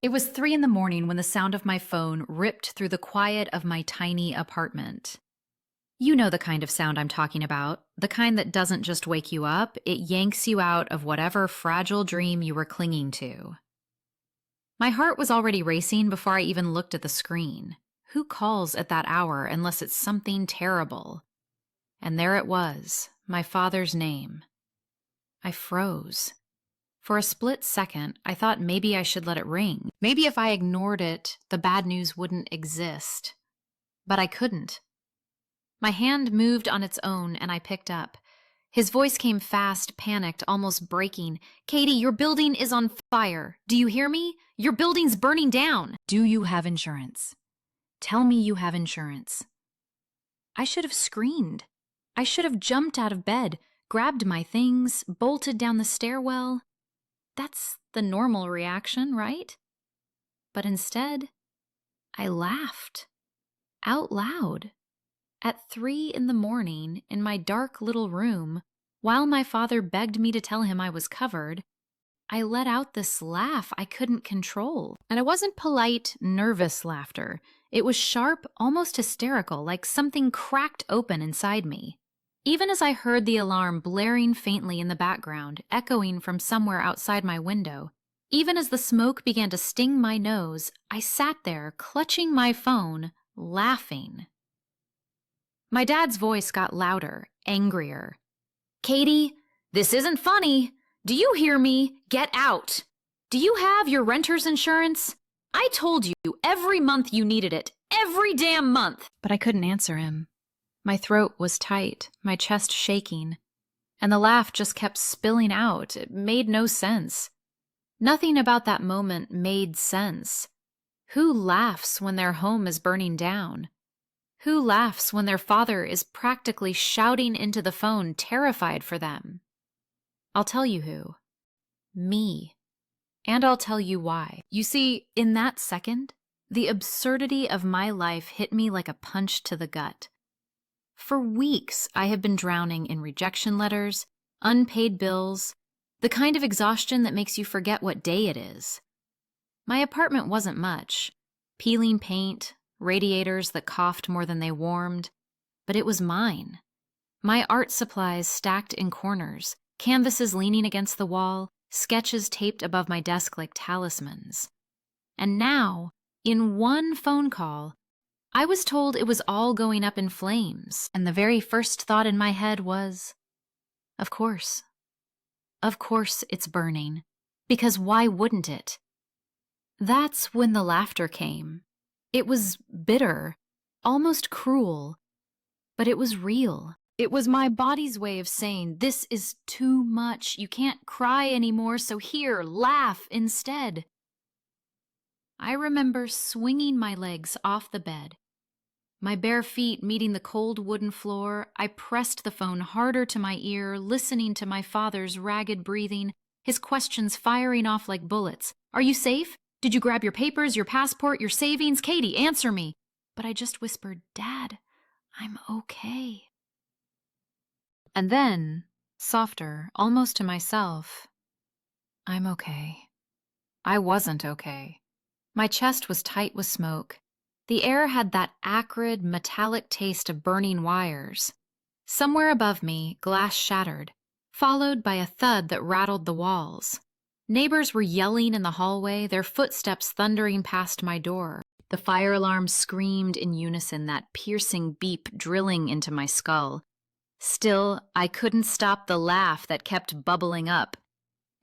It was 3 in the morning when the sound of my phone ripped through the quiet of my tiny apartment. You know the kind of sound I'm talking about, the kind that doesn't just wake you up, it yanks you out of whatever fragile dream you were clinging to. My heart was already racing before I even looked at the screen. Who calls at that hour unless it's something terrible? And there it was, my father's name. I froze. For a split second, I thought maybe I should let it ring. Maybe if I ignored it, the bad news wouldn't exist. But I couldn't. My hand moved on its own, and I picked up. His voice came fast, panicked, almost breaking. "Katie, your building is on fire. Do you hear me? Your building's burning down. Do you have insurance? Tell me you have insurance." I should have screamed. I should have jumped out of bed, grabbed my things, bolted down the stairwell. That's the normal reaction, right? But instead, I laughed. Out loud. At 3 in the morning, in my dark little room, while my father begged me to tell him I was covered, I let out this laugh I couldn't control. And it wasn't polite, nervous laughter. It was sharp, almost hysterical, like something cracked open inside me. Even as I heard the alarm blaring faintly in the background, echoing from somewhere outside my window, even as the smoke began to sting my nose, I sat there, clutching my phone, laughing. My dad's voice got louder, angrier. "Katie, this isn't funny. Do you hear me? Get out. Do you have your renter's insurance? I told you every month you needed it. Every damn month." But I couldn't answer him. My throat was tight, my chest shaking, and the laugh just kept spilling out. It made no sense. Nothing about that moment made sense. Who laughs when their home is burning down? Who laughs when their father is practically shouting into the phone, terrified for them? I'll tell you who. Me. And I'll tell you why. You see, in that second, the absurdity of my life hit me like a punch to the gut. For weeks, I have been drowning in rejection letters, unpaid bills, the kind of exhaustion that makes you forget what day it is. My apartment wasn't much. Peeling paint, radiators that coughed more than they warmed, but it was mine. My art supplies stacked in corners, canvases leaning against the wall, sketches taped above my desk like talismans. And now, in one phone call, I was told it was all going up in flames, and the very first thought in my head was, of course. Of course it's burning, because why wouldn't it? That's when the laughter came. It was bitter, almost cruel, but it was real. It was my body's way of saying, this is too much. You can't cry anymore, so here, laugh instead. I remember swinging my legs off the bed. My bare feet meeting the cold wooden floor, I pressed the phone harder to my ear, listening to my father's ragged breathing, his questions firing off like bullets. "Are you safe? Did you grab your papers, your passport, your savings? Katie, answer me." But I just whispered, "Dad, I'm okay." And then, softer, almost to myself, "I'm okay." I wasn't okay. My chest was tight with smoke. The air had that acrid, metallic taste of burning wires. Somewhere above me, glass shattered, followed by a thud that rattled the walls. Neighbors were yelling in the hallway, their footsteps thundering past my door. The fire alarm screamed in unison, that piercing beep drilling into my skull. Still, I couldn't stop the laugh that kept bubbling up.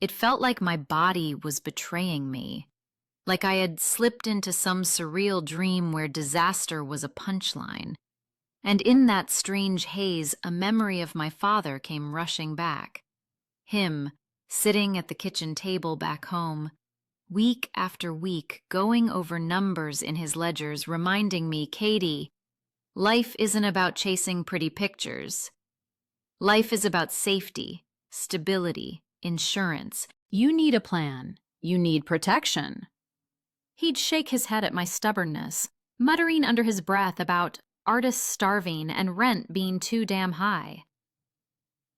It felt like my body was betraying me. Like I had slipped into some surreal dream where disaster was a punchline. And in that strange haze, a memory of my father came rushing back. Him, sitting at the kitchen table back home, week after week, going over numbers in his ledgers, reminding me, "Katie, life isn't about chasing pretty pictures. Life is about safety, stability, insurance. You need a plan. You need protection." He'd shake his head at my stubbornness, muttering under his breath about artists starving and rent being too damn high.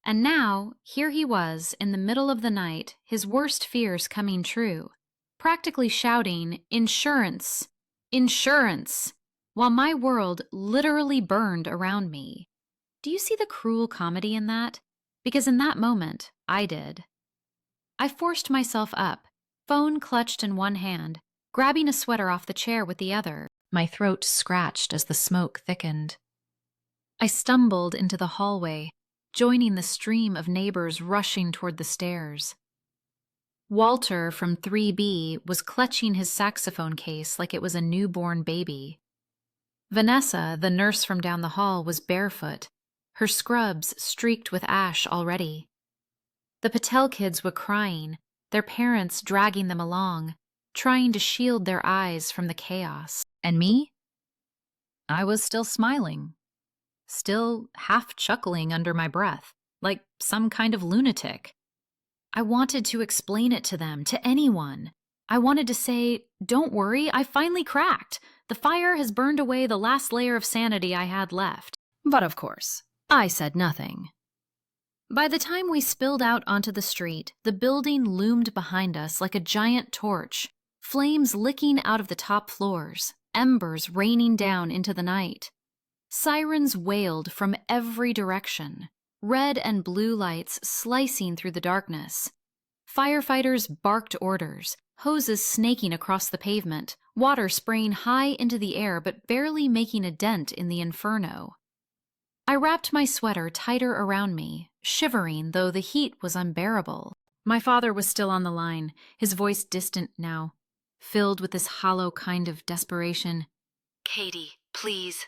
And now, here he was, in the middle of the night, his worst fears coming true. practically shouting, "Insurance! Insurance!" while my world literally burned around me. Do you see the cruel comedy in that? Because in that moment, I did. I forced myself up, phone clutched in one hand, grabbing a sweater off the chair with the other. My throat scratched as the smoke thickened. I stumbled into the hallway, joining the stream of neighbors rushing toward the stairs. Walter from 3B was clutching his saxophone case like it was a newborn baby. Vanessa, the nurse from down the hall, was barefoot, her scrubs streaked with ash already. The Patel kids were crying, their parents dragging them along, trying to shield their eyes from the chaos. And me? I was still smiling, still half chuckling under my breath, like some kind of lunatic. I wanted to explain it to them, to anyone. I wanted to say, "Don't worry, I finally cracked. The fire has burned away the last layer of sanity I had left." But of course, I said nothing. By the time we spilled out onto the street, the building loomed behind us like a giant torch, flames licking out of the top floors, embers raining down into the night. Sirens wailed from every direction, red and blue lights slicing through the darkness. Firefighters barked orders, hoses snaking across the pavement, water spraying high into the air but barely making a dent in the inferno. I wrapped my sweater tighter around me, shivering though the heat was unbearable. My father was still on the line, his voice distant now, filled with this hollow kind of desperation. "Katie, please.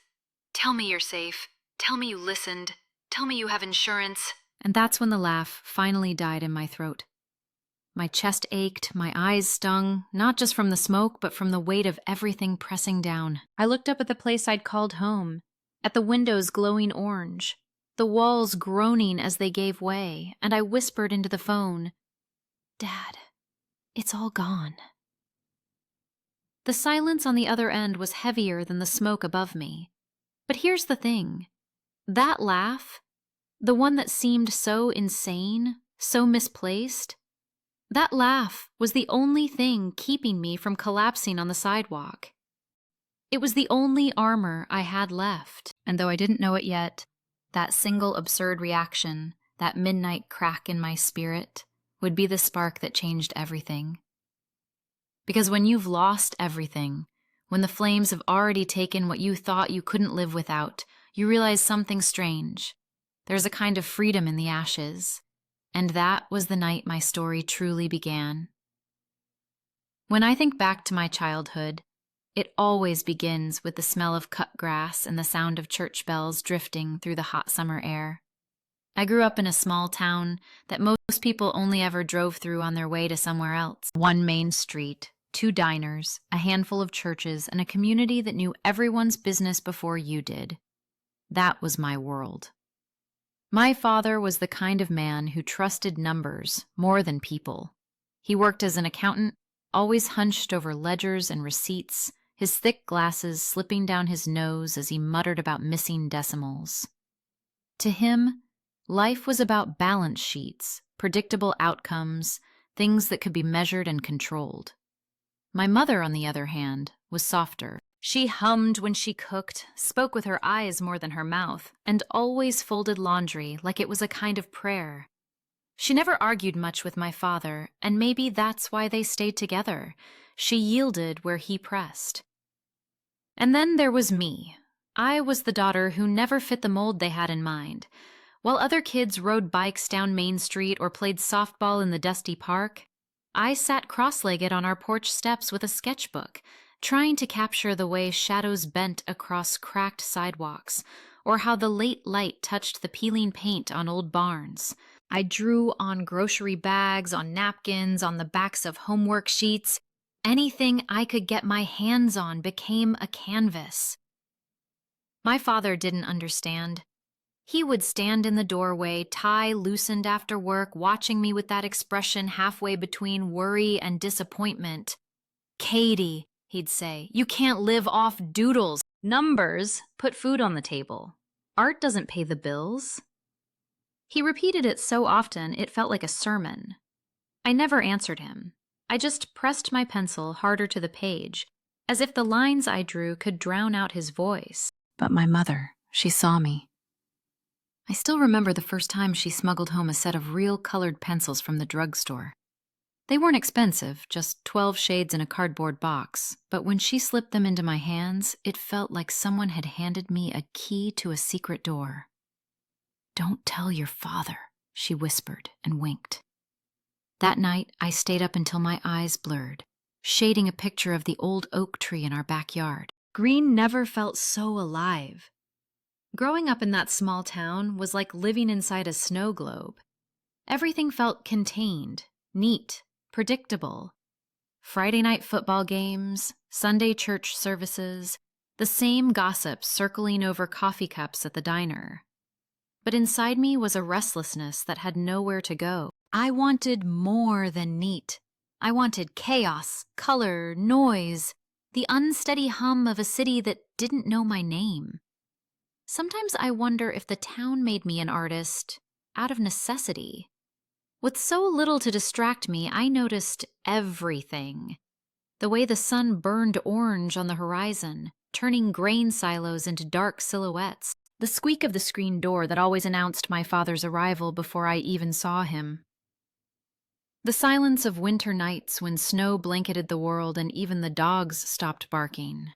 Tell me you're safe. Tell me you listened. Tell me you have insurance." And that's when the laugh finally died in my throat. My chest ached, my eyes stung, not just from the smoke, but from the weight of everything pressing down. I looked up at the place I'd called home, at the windows glowing orange, the walls groaning as they gave way, and I whispered into the phone, "Dad, it's all gone." The silence on the other end was heavier than the smoke above me. But here's the thing. That laugh, the one that seemed so insane, so misplaced, that laugh was the only thing keeping me from collapsing on the sidewalk. It was the only armor I had left, and though I didn't know it yet, that single absurd reaction, that midnight crack in my spirit, would be the spark that changed everything. Because when you've lost everything, when the flames have already taken what you thought you couldn't live without, you realize something strange. There's a kind of freedom in the ashes, and that was the night my story truly began. When I think back to my childhood, it always begins with the smell of cut grass and the sound of church bells drifting through the hot summer air. I grew up in a small town that most people only ever drove through on their way to somewhere else. One main street, 2 diners, a handful of churches, and a community that knew everyone's business before you did. That was my world. My father was the kind of man who trusted numbers more than people. He worked as an accountant, always hunched over ledgers and receipts, his thick glasses slipping down his nose as he muttered about missing decimals. To him, life was about balance sheets, predictable outcomes, things that could be measured and controlled. My mother, on the other hand, was softer. She hummed when she cooked, spoke with her eyes more than her mouth, and always folded laundry like it was a kind of prayer. She never argued much with my father, and maybe that's why they stayed together. She yielded where he pressed. And then there was me. I was the daughter who never fit the mold they had in mind. While other kids rode bikes down Main Street or played softball in the dusty park, I sat cross-legged on our porch steps with a sketchbook, trying to capture the way shadows bent across cracked sidewalks, or how the late light touched the peeling paint on old barns. I drew on grocery bags, on napkins, on the backs of homework sheets. Anything I could get my hands on became a canvas. My father didn't understand. He would stand in the doorway, tie loosened after work, watching me with that expression halfway between worry and disappointment. "Katie," he'd say, "you can't live off doodles. Numbers put food on the table. Art doesn't pay the bills." He repeated it so often it felt like a sermon. I never answered him. I just pressed my pencil harder to the page, as if the lines I drew could drown out his voice. But my mother, she saw me. I still remember the first time she smuggled home a set of real colored pencils from the drugstore. They weren't expensive, just 12 shades in a cardboard box, but when she slipped them into my hands, it felt like someone had handed me a key to a secret door. "Don't tell your father," she whispered and winked. That night, I stayed up until my eyes blurred, shading a picture of the old oak tree in our backyard. Green never felt so alive. Growing up in that small town was like living inside a snow globe. Everything felt contained, neat, predictable. Friday night football games, Sunday church services, the same gossip circling over coffee cups at the diner. But inside me was a restlessness that had nowhere to go. I wanted more than neat. I wanted chaos, color, noise, the unsteady hum of a city that didn't know my name. Sometimes I wonder if the town made me an artist out of necessity. With so little to distract me, I noticed everything. The way the sun burned orange on the horizon, turning grain silos into dark silhouettes. The squeak of the screen door that always announced my father's arrival before I even saw him. The silence of winter nights when snow blanketed the world and even the dogs stopped barking.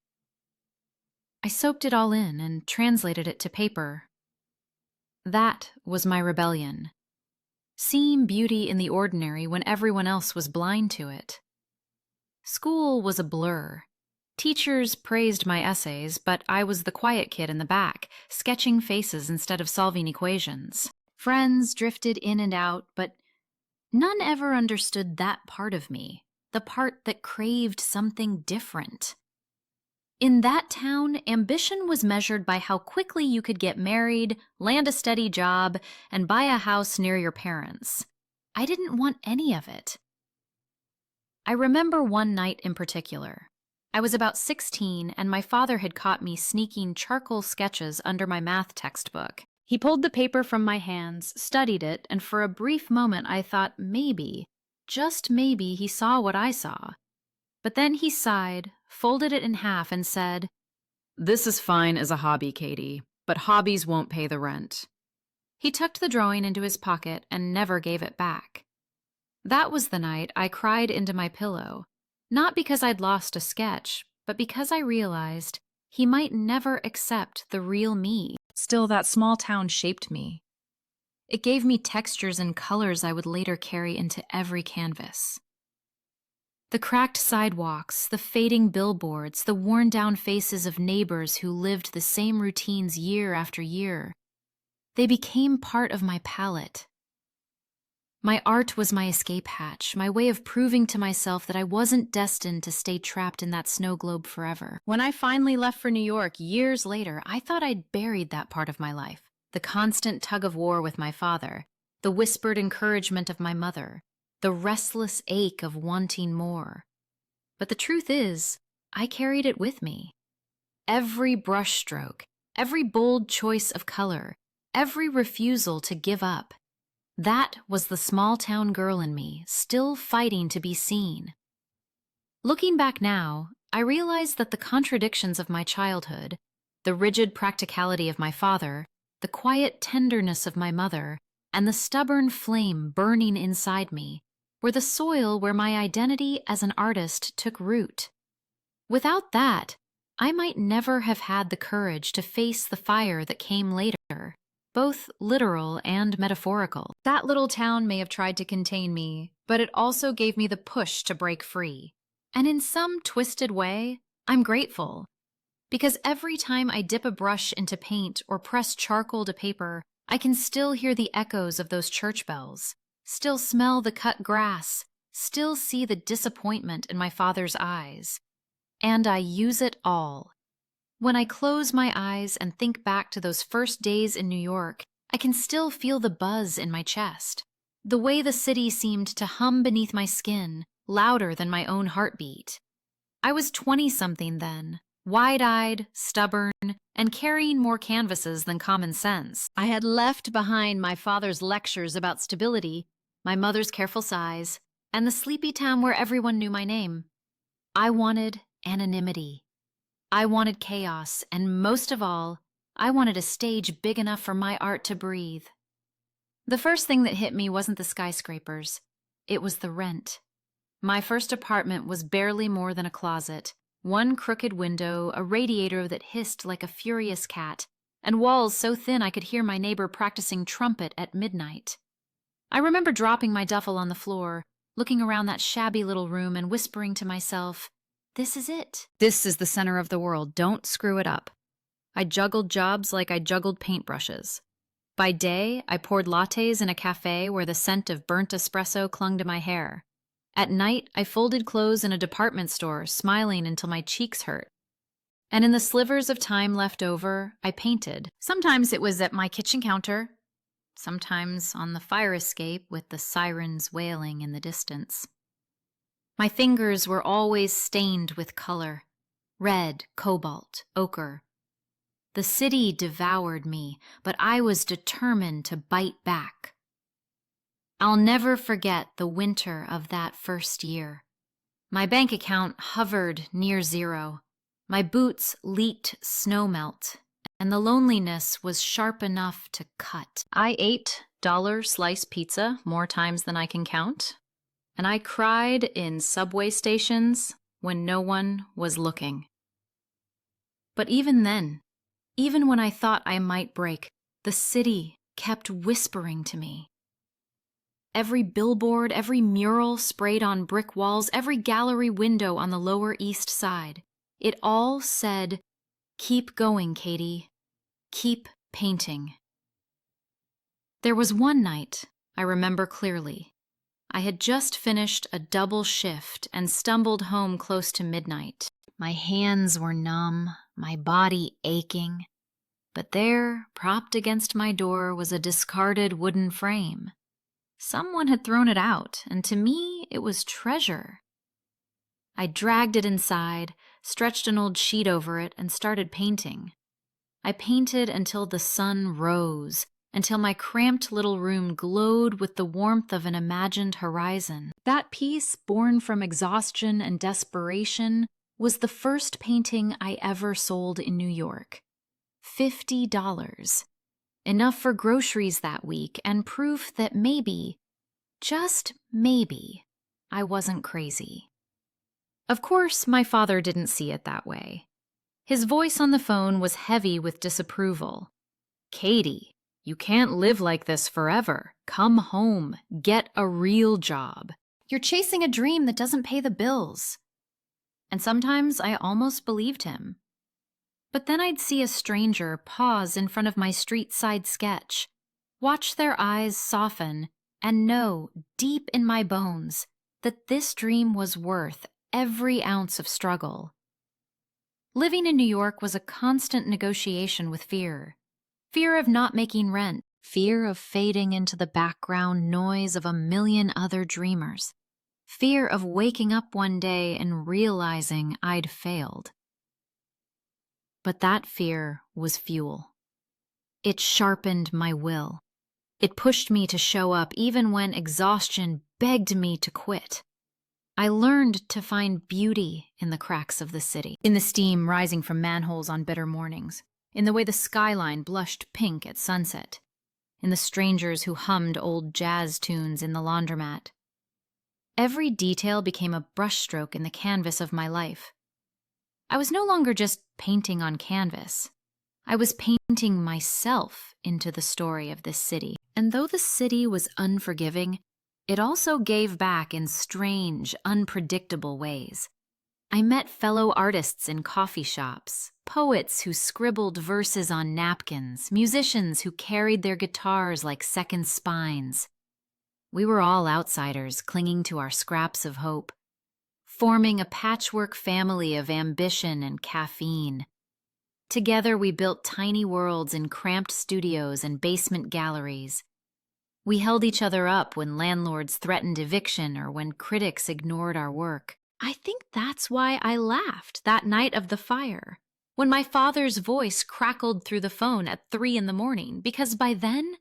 I soaked it all in and translated it to paper. That was my rebellion. Seeing beauty in the ordinary when everyone else was blind to it. School was a blur. Teachers praised my essays, but I was the quiet kid in the back, sketching faces instead of solving equations. Friends drifted in and out, but none ever understood that part of me, the part that craved something different. In that town, ambition was measured by how quickly you could get married, land a steady job, and buy a house near your parents. I didn't want any of it. I remember one night in particular. I was about 16, and my father had caught me sneaking charcoal sketches under my math textbook. He pulled the paper from my hands, studied it, and for a brief moment I thought maybe, just maybe, he saw what I saw. But then he sighed, folded it in half, and said, "This is fine as a hobby, Katie, but hobbies won't pay the rent." He tucked the drawing into his pocket and never gave it back. That was the night I cried into my pillow, not because I'd lost a sketch, but because I realized he might never accept the real me. Still, that small town shaped me. It gave me textures and colors I would later carry into every canvas. The cracked sidewalks, the fading billboards, the worn-down faces of neighbors who lived the same routines year after year. They became part of my palette. My art was my escape hatch, my way of proving to myself that I wasn't destined to stay trapped in that snow globe forever. When I finally left for New York years later, I thought I'd buried that part of my life. The constant tug-of-war with my father, the whispered encouragement of my mother, the restless ache of wanting more. But the truth is, I carried it with me. Every brushstroke, every bold choice of color, every refusal to give up. That was the small-town girl in me, still fighting to be seen. Looking back now, I realize that the contradictions of my childhood, the rigid practicality of my father, the quiet tenderness of my mother, and the stubborn flame burning inside me, were the soil where my identity as an artist took root. Without that, I might never have had the courage to face the fire that came later, both literal and metaphorical. That little town may have tried to contain me, but it also gave me the push to break free. And in some twisted way, I'm grateful. Because every time I dip a brush into paint or press charcoal to paper, I can still hear the echoes of those church bells, still smell the cut grass, still see the disappointment in my father's eyes. And I use it all. When I close my eyes and think back to those first days in New York, I can still feel the buzz in my chest. The way the city seemed to hum beneath my skin, louder than my own heartbeat. I was 20-something then, wide-eyed, stubborn, and carrying more canvases than common sense. I had left behind my father's lectures about stability, my mother's careful sighs, and the sleepy town where everyone knew my name. I wanted anonymity. I wanted chaos, and most of all, I wanted a stage big enough for my art to breathe. The first thing that hit me wasn't the skyscrapers. It was the rent. My first apartment was barely more than a closet, one crooked window, a radiator that hissed like a furious cat, and walls so thin I could hear my neighbor practicing trumpet at midnight. I remember dropping my duffel on the floor, looking around that shabby little room and whispering to myself, "This is it. This is the center of the world. Don't screw it up." I juggled jobs like I juggled paintbrushes. By day, I poured lattes in a cafe where the scent of burnt espresso clung to my hair. At night, I folded clothes in a department store, smiling until my cheeks hurt. And in the slivers of time left over, I painted. Sometimes it was at my kitchen counter, sometimes on the fire escape with the sirens wailing in the distance. My fingers were always stained with color: red, cobalt, ochre. The city devoured me, but I was determined to bite back. I'll never forget the winter of that first year. My bank account hovered near zero. My boots leaked snowmelt, and the loneliness was sharp enough to cut. I ate dollar slice pizza more times than I can count, and I cried in subway stations when no one was looking. But even then, even when I thought I might break, the city kept whispering to me. Every billboard, every mural sprayed on brick walls, every gallery window on the Lower East Side, it all said, "Keep going, Katie. Keep painting." There was one night I remember clearly. I had just finished a double shift and stumbled home close to midnight. My hands were numb, my body aching, but there, propped against my door, was a discarded wooden frame. Someone had thrown it out, and to me, it was treasure. I dragged it inside, stretched an old sheet over it, and started painting. I painted until the sun rose, until my cramped little room glowed with the warmth of an imagined horizon. That piece, born from exhaustion and desperation, was the first painting I ever sold in New York. $50. Enough for groceries that week, and proof that maybe, just maybe, I wasn't crazy. Of course, my father didn't see it that way. His voice on the phone was heavy with disapproval. "Katie, you can't live like this forever. Come home. Get a real job. You're chasing a dream that doesn't pay the bills." And sometimes I almost believed him. But then I'd see a stranger pause in front of my street-side sketch, watch their eyes soften, and know, deep in my bones, that this dream was worth every ounce of struggle. Living in New York was a constant negotiation with fear. Fear of not making rent, fear of fading into the background noise of a million other dreamers, fear of waking up one day and realizing I'd failed. But that fear was fuel. It sharpened my will. It pushed me to show up even when exhaustion begged me to quit. I learned to find beauty in the cracks of the city, in the steam rising from manholes on bitter mornings, in the way the skyline blushed pink at sunset, in the strangers who hummed old jazz tunes in the laundromat. Every detail became a brushstroke in the canvas of my life. I was no longer just painting on canvas. I was painting myself into the story of this city. And though the city was unforgiving, it also gave back in strange, unpredictable ways. I met fellow artists in coffee shops, poets who scribbled verses on napkins, musicians who carried their guitars like second spines. We were all outsiders clinging to our scraps of hope, forming a patchwork family of ambition and caffeine. Together we built tiny worlds in cramped studios and basement galleries. We held each other up when landlords threatened eviction or when critics ignored our work. I think that's why I laughed that night of the fire, when my father's voice crackled through the phone at 3 a.m, because by then,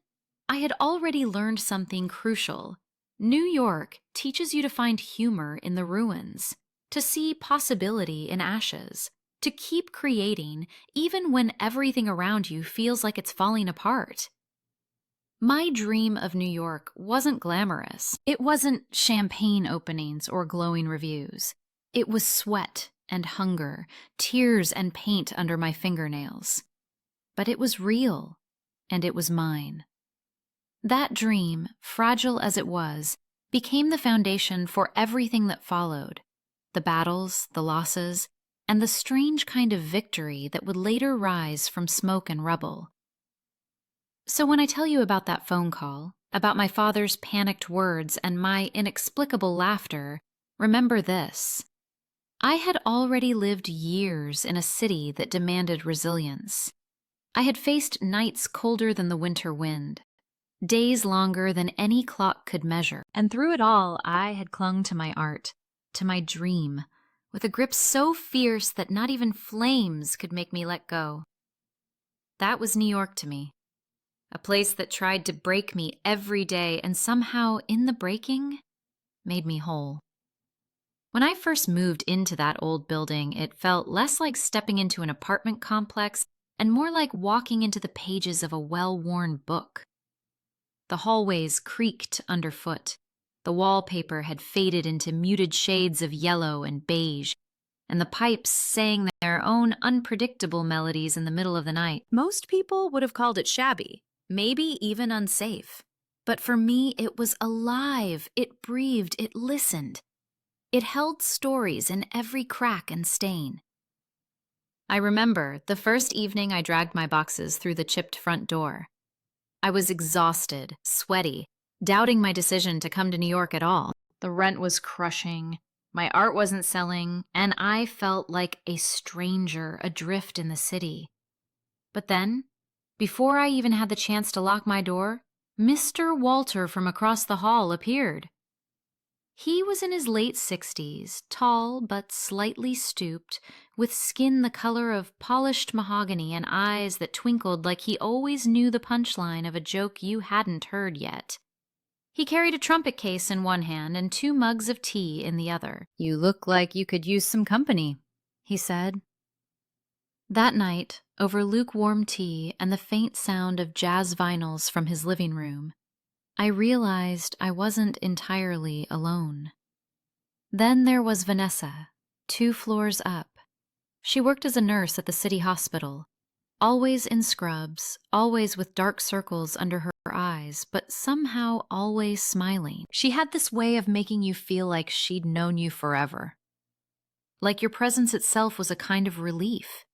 I had already learned something crucial. New York teaches you to find humor in the ruins, to see possibility in ashes, to keep creating even when everything around you feels like it's falling apart. My dream of New York wasn't glamorous. It wasn't champagne openings or glowing reviews. It was sweat and hunger, tears and paint under my fingernails. But it was real, and it was mine. That dream, fragile as it was, became the foundation for everything that followed: the battles, the losses, and the strange kind of victory that would later rise from smoke and rubble. So when I tell you about that phone call, about my father's panicked words and my inexplicable laughter, remember this: I had already lived years in a city that demanded resilience. I had faced nights colder than the winter wind, days longer than any clock could measure, and through it all I had clung to my art, to my dream, with a grip so fierce that not even flames could make me let go. That was New York to me, a place that tried to break me every day and somehow, in the breaking, made me whole. When I first moved into that old building, it felt less like stepping into an apartment complex and more like walking into the pages of a well-worn book. The hallways creaked underfoot. The wallpaper had faded into muted shades of yellow and beige, and the pipes sang their own unpredictable melodies in the middle of the night. Most people would have called it shabby, maybe even unsafe. But for me, it was alive, it breathed, it listened. It held stories in every crack and stain. I remember the first evening I dragged my boxes through the chipped front door. I was exhausted, sweaty, doubting my decision to come to New York at all. The rent was crushing, my art wasn't selling, and I felt like a stranger adrift in the city. But then, before I even had the chance to lock my door, Mr. Walter from across the hall appeared. He was in his late 60s, tall but slightly stooped, with skin the color of polished mahogany and eyes that twinkled like he always knew the punchline of a joke you hadn't heard yet. He carried a trumpet case in one hand and 2 mugs of tea in the other. "You look like you could use some company," he said. That night, over lukewarm tea and the faint sound of jazz vinyls from his living room, I realized I wasn't entirely alone. Then there was Vanessa, 2 floors up. She worked as a nurse at the city hospital, always in scrubs, always with dark circles under her eyes, but somehow always smiling. She had this way of making you feel like she'd known you forever. Like your presence itself was a kind of relief.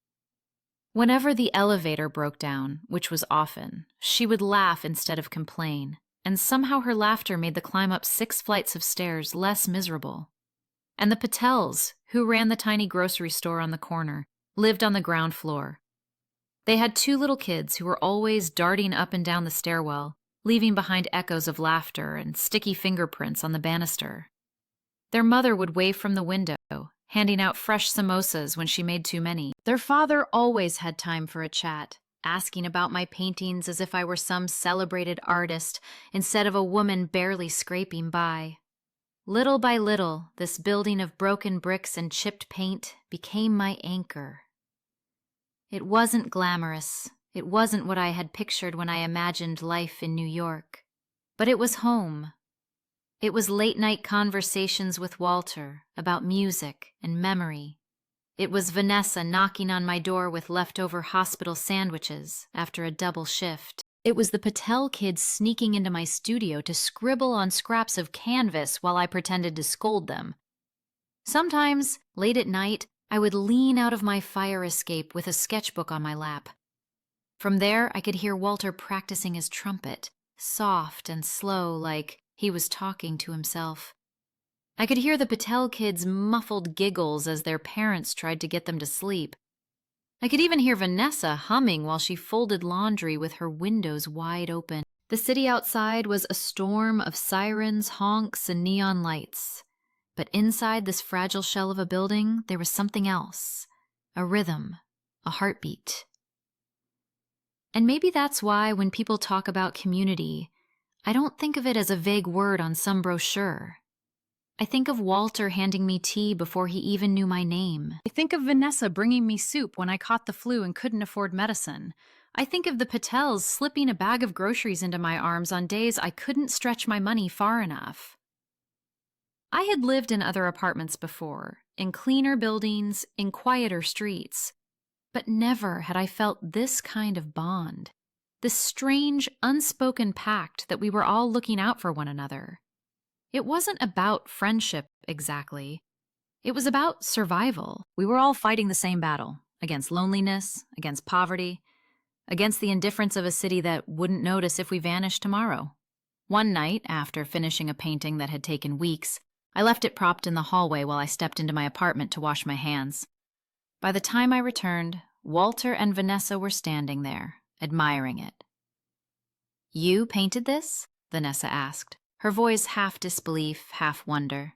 Whenever the elevator broke down, which was often, she would laugh instead of complain, and somehow her laughter made the climb up 6 flights of stairs less miserable. And the Patels, who ran the tiny grocery store on the corner, lived on the ground floor. They had 2 little kids who were always darting up and down the stairwell, leaving behind echoes of laughter and sticky fingerprints on the banister. Their mother would wave from the window, handing out fresh samosas when she made too many. Their father always had time for a chat, asking about my paintings as if I were some celebrated artist instead of a woman barely scraping by. Little by little, this building of broken bricks and chipped paint became my anchor. It wasn't glamorous. It wasn't what I had pictured when I imagined life in New York. But it was home. It was late-night conversations with Walter about music and memory. It was Vanessa knocking on my door with leftover hospital sandwiches after a double shift. It was the Patel kids sneaking into my studio to scribble on scraps of canvas while I pretended to scold them. Sometimes, late at night, I would lean out of my fire escape with a sketchbook on my lap. From there, I could hear Walter practicing his trumpet, soft and slow, like he was talking to himself. I could hear the Patel kids' muffled giggles as their parents tried to get them to sleep. I could even hear Vanessa humming while she folded laundry with her windows wide open. The city outside was a storm of sirens, honks, and neon lights. But inside this fragile shell of a building, there was something else. A rhythm, a heartbeat. And maybe that's why when people talk about community, I don't think of it as a vague word on some brochure. I think of Walter handing me tea before he even knew my name. I think of Vanessa bringing me soup when I caught the flu and couldn't afford medicine. I think of the Patels slipping a bag of groceries into my arms on days I couldn't stretch my money far enough. I had lived in other apartments before, in cleaner buildings, in quieter streets, but never had I felt this kind of bond, this strange, unspoken pact that we were all looking out for one another. It wasn't about friendship exactly. It was about survival. We were all fighting the same battle, against loneliness, against poverty, against the indifference of a city that wouldn't notice if we vanished tomorrow. One night, after finishing a painting that had taken weeks, I left it propped in the hallway while I stepped into my apartment to wash my hands. By the time I returned, Walter and Vanessa were standing there, admiring it. "You painted this?" Vanessa asked, her voice half disbelief, half wonder.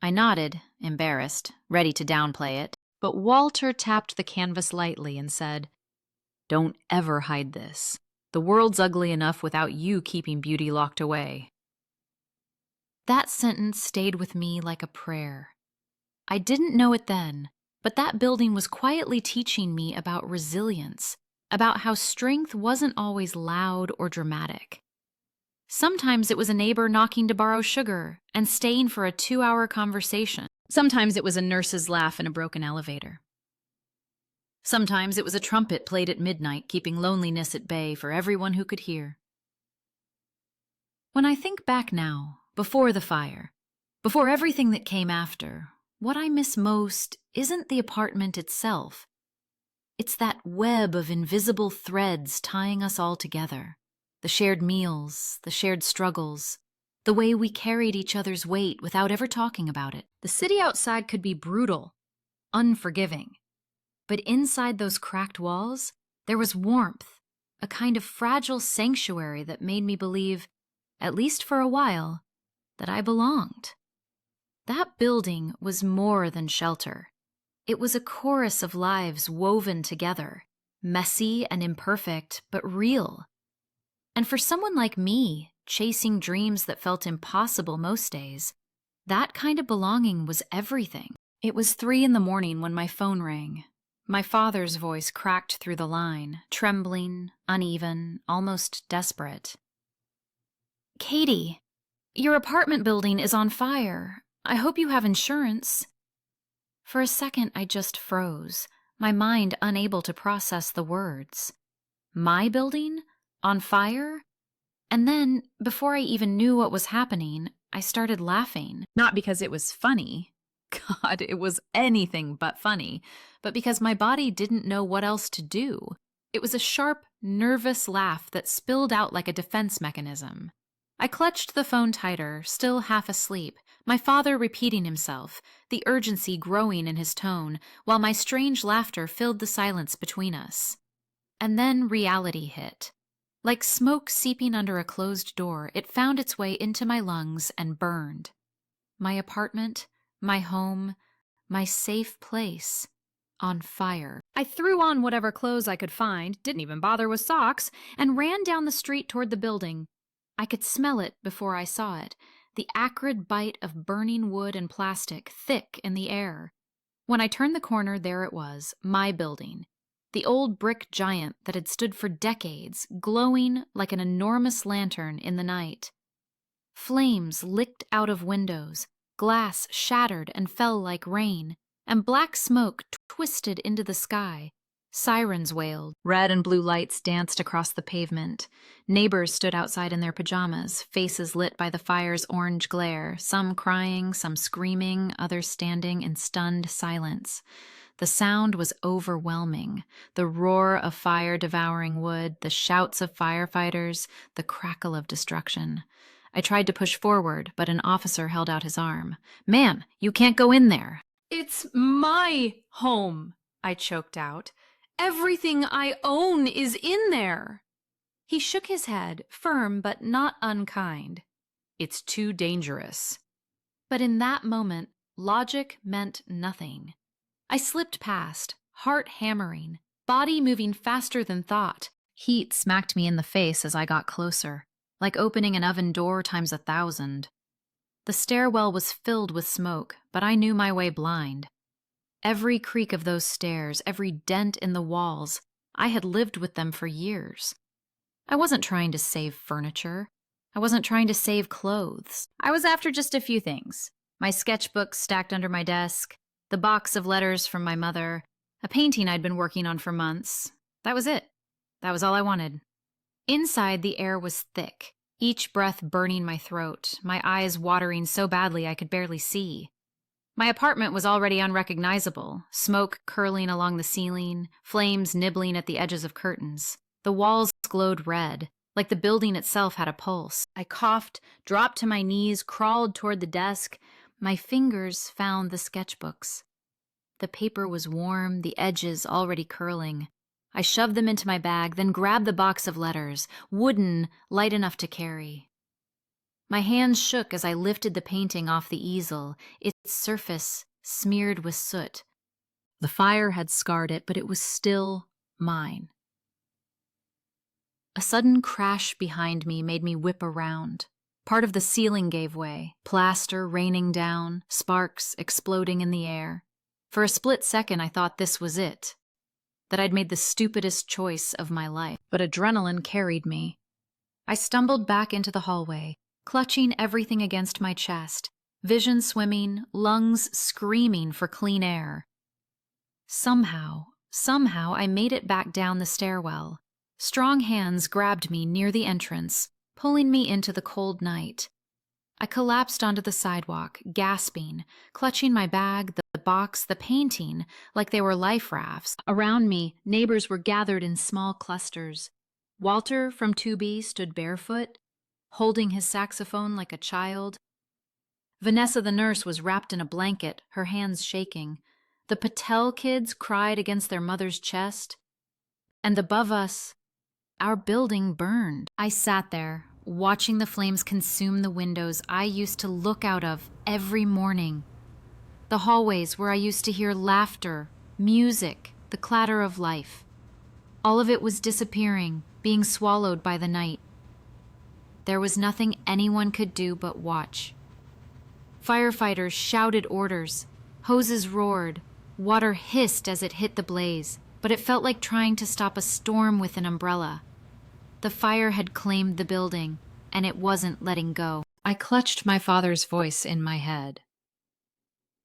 I nodded, embarrassed, ready to downplay it, but Walter tapped the canvas lightly and said, "Don't ever hide this. The world's ugly enough without you keeping beauty locked away." That sentence stayed with me like a prayer. I didn't know it then, but that building was quietly teaching me about resilience, about how strength wasn't always loud or dramatic. Sometimes it was a neighbor knocking to borrow sugar and staying for a 2-hour conversation. Sometimes it was a nurse's laugh in a broken elevator. Sometimes it was a trumpet played at midnight, keeping loneliness at bay for everyone who could hear. When I think back now, before the fire, before everything that came after, what I miss most isn't the apartment itself. It's that web of invisible threads tying us all together. The shared meals, the shared struggles, the way we carried each other's weight without ever talking about it. The city outside could be brutal, unforgiving. But inside those cracked walls, there was warmth, a kind of fragile sanctuary that made me believe, at least for a while, that I belonged. That building was more than shelter. It was a chorus of lives woven together, messy and imperfect, but real. And for someone like me, chasing dreams that felt impossible most days, that kind of belonging was everything. It was 3 a.m. when my phone rang. My father's voice cracked through the line, trembling, uneven, almost desperate. "Katie, your apartment building is on fire. I hope you have insurance." For a second, I just froze, my mind unable to process the words. My building? On fire? And then, before I even knew what was happening, I started laughing. Not because it was funny. God, it was anything but funny, but because my body didn't know what else to do. It was a sharp, nervous laugh that spilled out like a defense mechanism. I clutched the phone tighter, still half asleep, my father repeating himself, the urgency growing in his tone, while my strange laughter filled the silence between us. And then reality hit. Like smoke seeping under a closed door, it found its way into my lungs and burned. My apartment, my home, my safe place, on fire. I threw on whatever clothes I could find, didn't even bother with socks, and ran down the street toward the building. I could smell it before I saw it, the acrid bite of burning wood and plastic thick in the air. When I turned the corner, there it was, my building. The old brick giant that had stood for decades, glowing like an enormous lantern in the night. Flames licked out of windows, glass shattered and fell like rain, and black smoke twisted into the sky. Sirens wailed. Red and blue lights danced across the pavement. Neighbors stood outside in their pajamas, faces lit by the fire's orange glare, some crying, some screaming, others standing in stunned silence. The sound was overwhelming. The roar of fire devouring wood, the shouts of firefighters, the crackle of destruction. I tried to push forward, but an officer held out his arm. "Ma'am, you can't go in there." "It's my home," I choked out. "Everything I own is in there." He shook his head, firm but not unkind. "It's too dangerous." But in that moment, logic meant nothing. I slipped past, heart hammering, body moving faster than thought. Heat smacked me in the face as I got closer. like opening an oven door times 1,000. The stairwell was filled with smoke, but I knew my way blind. Every creak of those stairs, every dent in the walls, I had lived with them for years. I wasn't trying to save furniture. I wasn't trying to save clothes. I was after just a few things. My sketchbook stacked under my desk, the box of letters from my mother, a painting I'd been working on for months. That was it. That was all I wanted. Inside, the air was thick, each breath burning my throat, my eyes watering so badly I could barely see. My apartment was already unrecognizable, smoke curling along the ceiling, flames nibbling at the edges of curtains. The walls glowed red, like the building itself had a pulse. I coughed, dropped to my knees, crawled toward the desk. My fingers found the sketchbooks. The paper was warm, the edges already curling. I shoved them into my bag, then grabbed the box of letters, wooden, light enough to carry. My hands shook as I lifted the painting off the easel, its surface smeared with soot. The fire had scarred it, but it was still mine. A sudden crash behind me made me whip around. Part of the ceiling gave way, plaster raining down, sparks exploding in the air. For a split second, I thought this was it, that I'd made the stupidest choice of my life. But adrenaline carried me. I stumbled back into the hallway, clutching everything against my chest, vision swimming, lungs screaming for clean air. Somehow I made it back down the stairwell. Strong hands grabbed me near the entrance, pulling me into the cold night. I collapsed onto the sidewalk, gasping, clutching my bag, the box, the painting, like they were life rafts. Around me, neighbors were gathered in small clusters. Walter from 2B stood barefoot, holding his saxophone like a child. Vanessa the nurse was wrapped in a blanket, her hands shaking. The Patel kids cried against their mother's chest. And above us, our building burned. I sat there, watching the flames consume the windows I used to look out of every morning. The hallways where I used to hear laughter, music, the clatter of life. All of it was disappearing, being swallowed by the night. There was nothing anyone could do but watch. Firefighters shouted orders. Hoses roared. Water hissed as it hit the blaze, but it felt like trying to stop a storm with an umbrella. The fire had claimed the building, and it wasn't letting go. I clutched my father's voice in my head.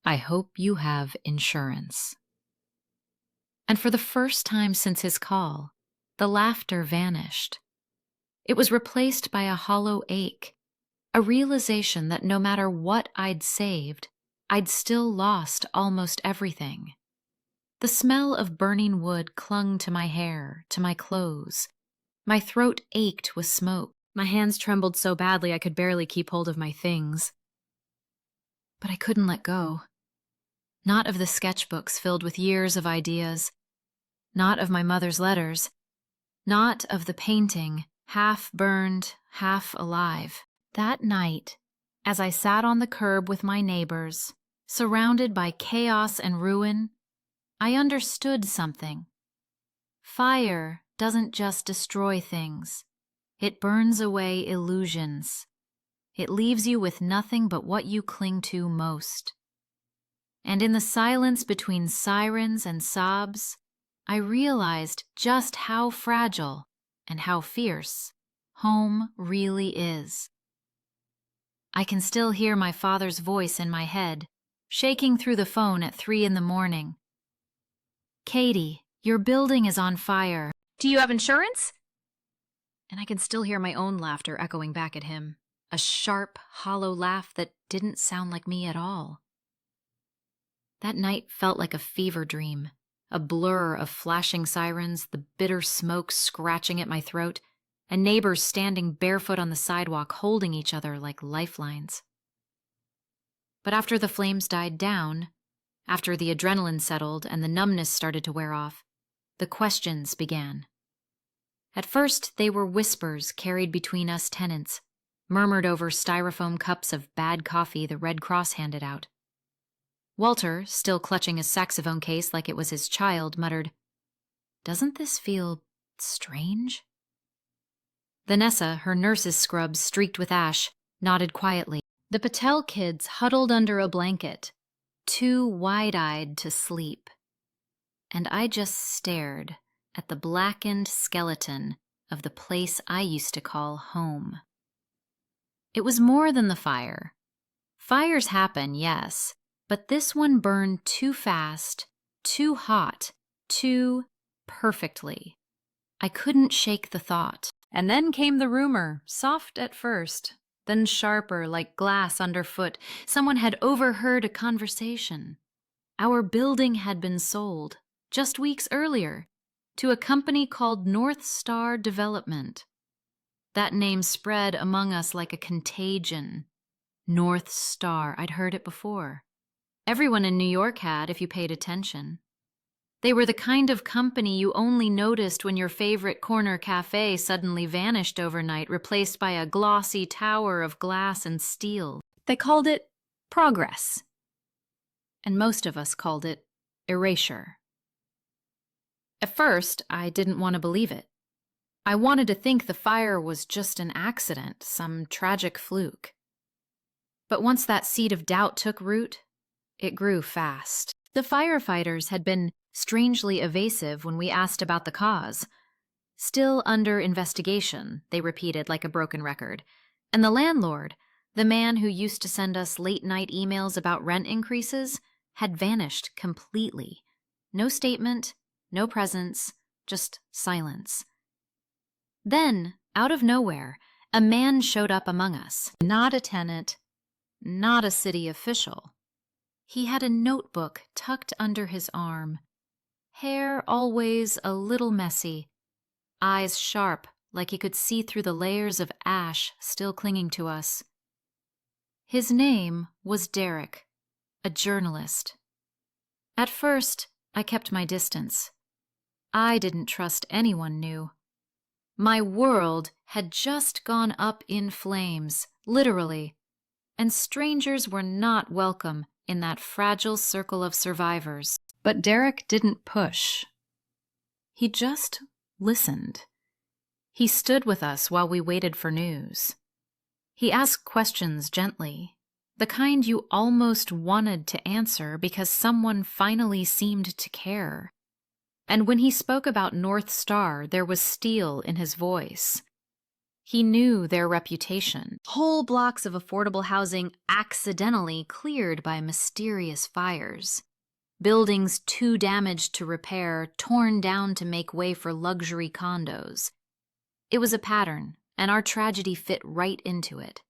I hope you have insurance. And for the first time since his call, the laughter vanished. It was replaced by a hollow ache, a realization that no matter what I'd saved, I'd still lost almost everything. The smell of burning wood clung to my hair, to my clothes. My throat ached with smoke. My hands trembled so badly I could barely keep hold of my things. But I couldn't let go. Not of the sketchbooks filled with years of ideas. Not of my mother's letters. Not of the painting, half burned, half alive. That night, as I sat on the curb with my neighbors, surrounded by chaos and ruin, I understood something. Fire doesn't just destroy things. It burns away illusions. It leaves you with nothing but what you cling to most. And in the silence between sirens and sobs, I realized just how fragile and how fierce home really is. I can still hear my father's voice in my head, shaking through the phone at 3 a.m. Katie, your building is on fire. Do you have insurance? And I can still hear my own laughter echoing back at him, a sharp, hollow laugh that didn't sound like me at all. That night felt like a fever dream, a blur of flashing sirens, the bitter smoke scratching at my throat, and neighbors standing barefoot on the sidewalk holding each other like lifelines. But after the flames died down, after the adrenaline settled and the numbness started to wear off, the questions began. At first, they were whispers carried between us tenants, murmured over styrofoam cups of bad coffee the Red Cross handed out. Walter, still clutching his saxophone case like it was his child, muttered, "Doesn't this feel strange?" Vanessa, her nurse's scrubs streaked with ash, nodded quietly. The Patel kids huddled under a blanket, too wide-eyed to sleep. And I just stared at the blackened skeleton of the place I used to call home. It was more than the fire. Fires happen, yes, but this one burned too fast, too hot, too perfectly. I couldn't shake the thought. And then came the rumor, soft at first, then sharper like glass underfoot. Someone had overheard a conversation. Our building had been sold, just weeks earlier, to a company called North Star Development. That name spread among us like a contagion. North Star, I'd heard it before. Everyone in New York had, if you paid attention. They were the kind of company you only noticed when your favorite corner cafe suddenly vanished overnight, replaced by a glossy tower of glass and steel. They called it progress. And most of us called it erasure. At first, I didn't want to believe it. I wanted to think the fire was just an accident, some tragic fluke. But once that seed of doubt took root, it grew fast. The firefighters had been strangely evasive when we asked about the cause. Still under investigation, they repeated like a broken record. And the landlord, the man who used to send us late-night emails about rent increases, had vanished completely. No statement, no presence, just silence. Then, out of nowhere, a man showed up among us. Not a tenant, not a city official. He had a notebook tucked under his arm. Hair always a little messy, eyes sharp like he could see through the layers of ash still clinging to us. His name was Derek, a journalist. At first, I kept my distance. I didn't trust anyone new. My world had just gone up in flames, literally, and strangers were not welcome in that fragile circle of survivors. But Derek didn't push. He just listened. He stood with us while we waited for news. He asked questions gently, the kind you almost wanted to answer because someone finally seemed to care. And when he spoke about North Star, there was steel in his voice. He knew their reputation. Whole blocks of affordable housing accidentally cleared by mysterious fires. Buildings too damaged to repair, torn down to make way for luxury condos. It was a pattern, and our tragedy fit right into it.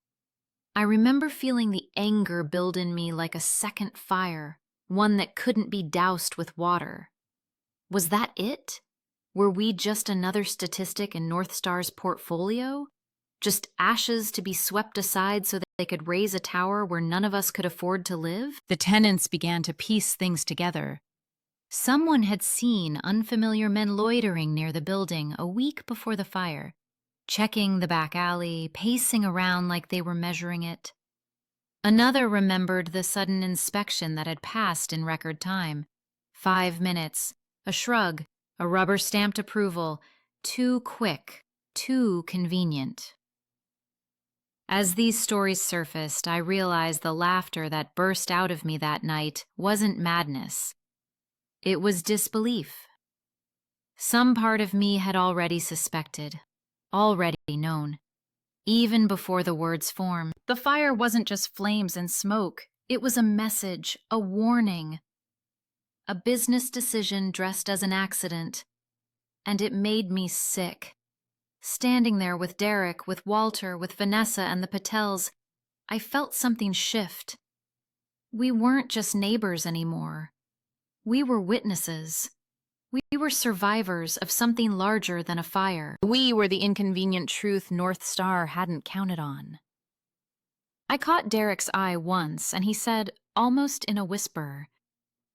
I remember feeling the anger build in me like a second fire, one that couldn't be doused with water. Was that it? Were we just another statistic in North Star's portfolio? Just ashes to be swept aside so that they could raise a tower where none of us could afford to live? The tenants began to piece things together. Someone had seen unfamiliar men loitering near the building a week before the fire, checking the back alley, pacing around like they were measuring it. Another remembered the sudden inspection that had passed in record time. 5 minutes, a shrug, a rubber-stamped approval, too quick, too convenient. As these stories surfaced, I realized the laughter that burst out of me that night wasn't madness. It was disbelief. Some part of me had already suspected, already known, even before the words formed. The fire wasn't just flames and smoke. It was a message, a warning, a business decision dressed as an accident, and it made me sick. Standing there with Derek, with Walter, with Vanessa and the Patels, I felt something shift. We weren't just neighbors anymore. We were witnesses. We were survivors of something larger than a fire. We were the inconvenient truth North Star hadn't counted on. I caught Derek's eye once, and he said, almost in a whisper,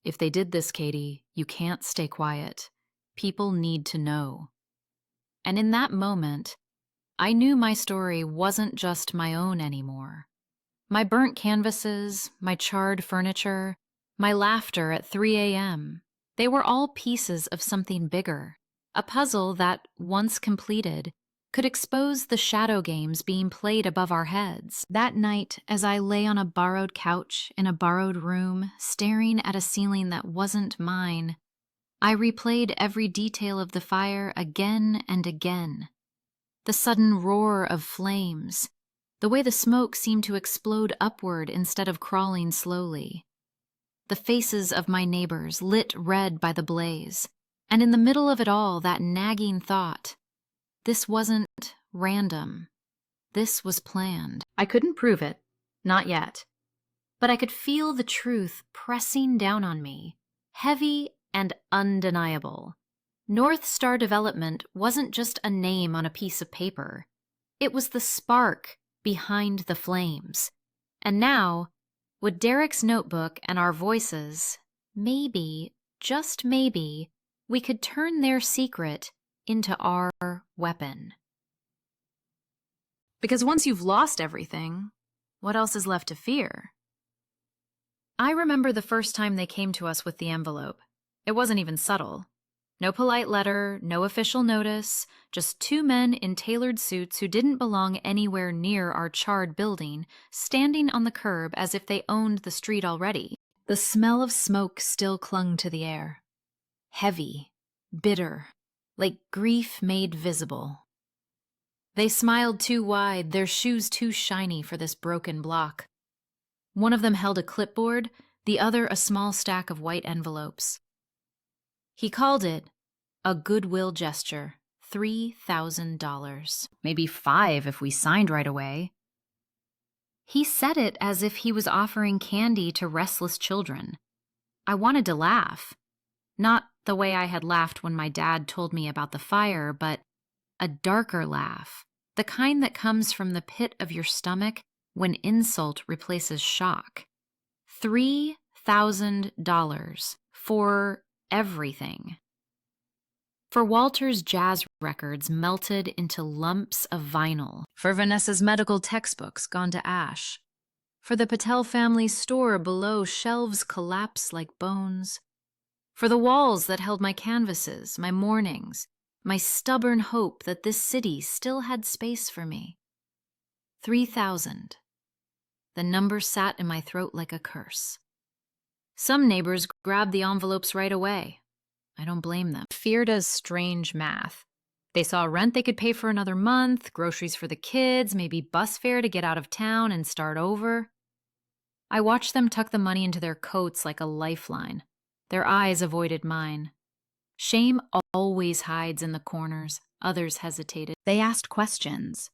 "If they did this, Katie, you can't stay quiet. People need to know." And in that moment, I knew my story wasn't just my own anymore. My burnt canvases, my charred furniture, my laughter at 3 a.m., they were all pieces of something bigger, a puzzle that, once completed, could expose the shadow games being played above our heads. That night, as I lay on a borrowed couch in a borrowed room, staring at a ceiling that wasn't mine, I replayed every detail of the fire again and again. The sudden roar of flames, the way the smoke seemed to explode upward instead of crawling slowly. The faces of my neighbors lit red by the blaze, and in the middle of it all, that nagging thought, this wasn't random. This was planned. I couldn't prove it, not yet, but I could feel the truth pressing down on me, heavy and undeniable. North Star Development wasn't just a name on a piece of paper. It was the spark behind the flames. And now, with Derek's notebook and our voices, maybe, just maybe, we could turn their secret into our weapon. Because once you've lost everything, what else is left to fear? I remember the first time they came to us with the envelope. It wasn't even subtle. No polite letter, no official notice, just two men in tailored suits who didn't belong anywhere near our charred building, standing on the curb as if they owned the street already. The smell of smoke still clung to the air. Heavy, bitter, like grief made visible. They smiled too wide, their shoes too shiny for this broken block. One of them held a clipboard, the other a small stack of white envelopes. He called it a goodwill gesture, $3,000. Maybe $5 if we signed right away. He said it as if he was offering candy to restless children. I wanted to laugh. Not the way I had laughed when my dad told me about the fire, but a darker laugh, the kind that comes from the pit of your stomach when insult replaces shock. $3,000 for everything. For Walter's jazz records melted into lumps of vinyl. For Vanessa's medical textbooks gone to ash. For the Patel family's store below, shelves collapsed like bones. For the walls that held my canvases, my mornings, my stubborn hope that this city still had space for me. 3,000. The number sat in my throat like a curse. Some neighbors grabbed the envelopes right away. I don't blame them. Fear does strange math. They saw rent they could pay for another month, groceries for the kids, maybe bus fare to get out of town and start over. I watched them tuck the money into their coats like a lifeline. Their eyes avoided mine. Shame always hides in the corners. Others hesitated. They asked questions.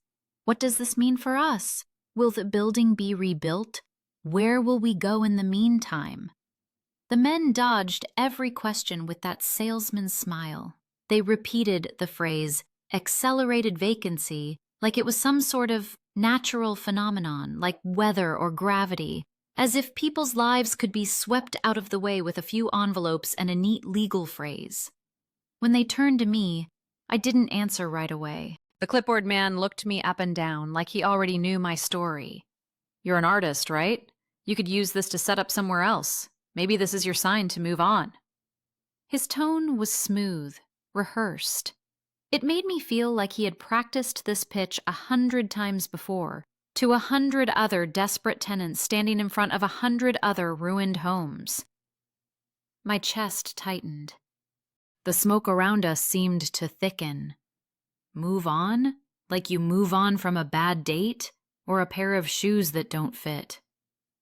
What does this mean for us? Will the building be rebuilt? Where will we go in the meantime? The men dodged every question with that salesman's smile. They repeated the phrase, accelerated vacancy, like it was some sort of natural phenomenon, like weather or gravity, as if people's lives could be swept out of the way with a few envelopes and a neat legal phrase. When they turned to me, I didn't answer right away. The clipboard man looked me up and down like he already knew my story. You're an artist, right? You could use this to set up somewhere else. Maybe this is your sign to move on. His tone was smooth, rehearsed. It made me feel like he had practiced this pitch 100 times before, to 100 other desperate tenants standing in front of 100 other ruined homes. My chest tightened. The smoke around us seemed to thicken. Move on? Like you move on from a bad date or a pair of shoes that don't fit.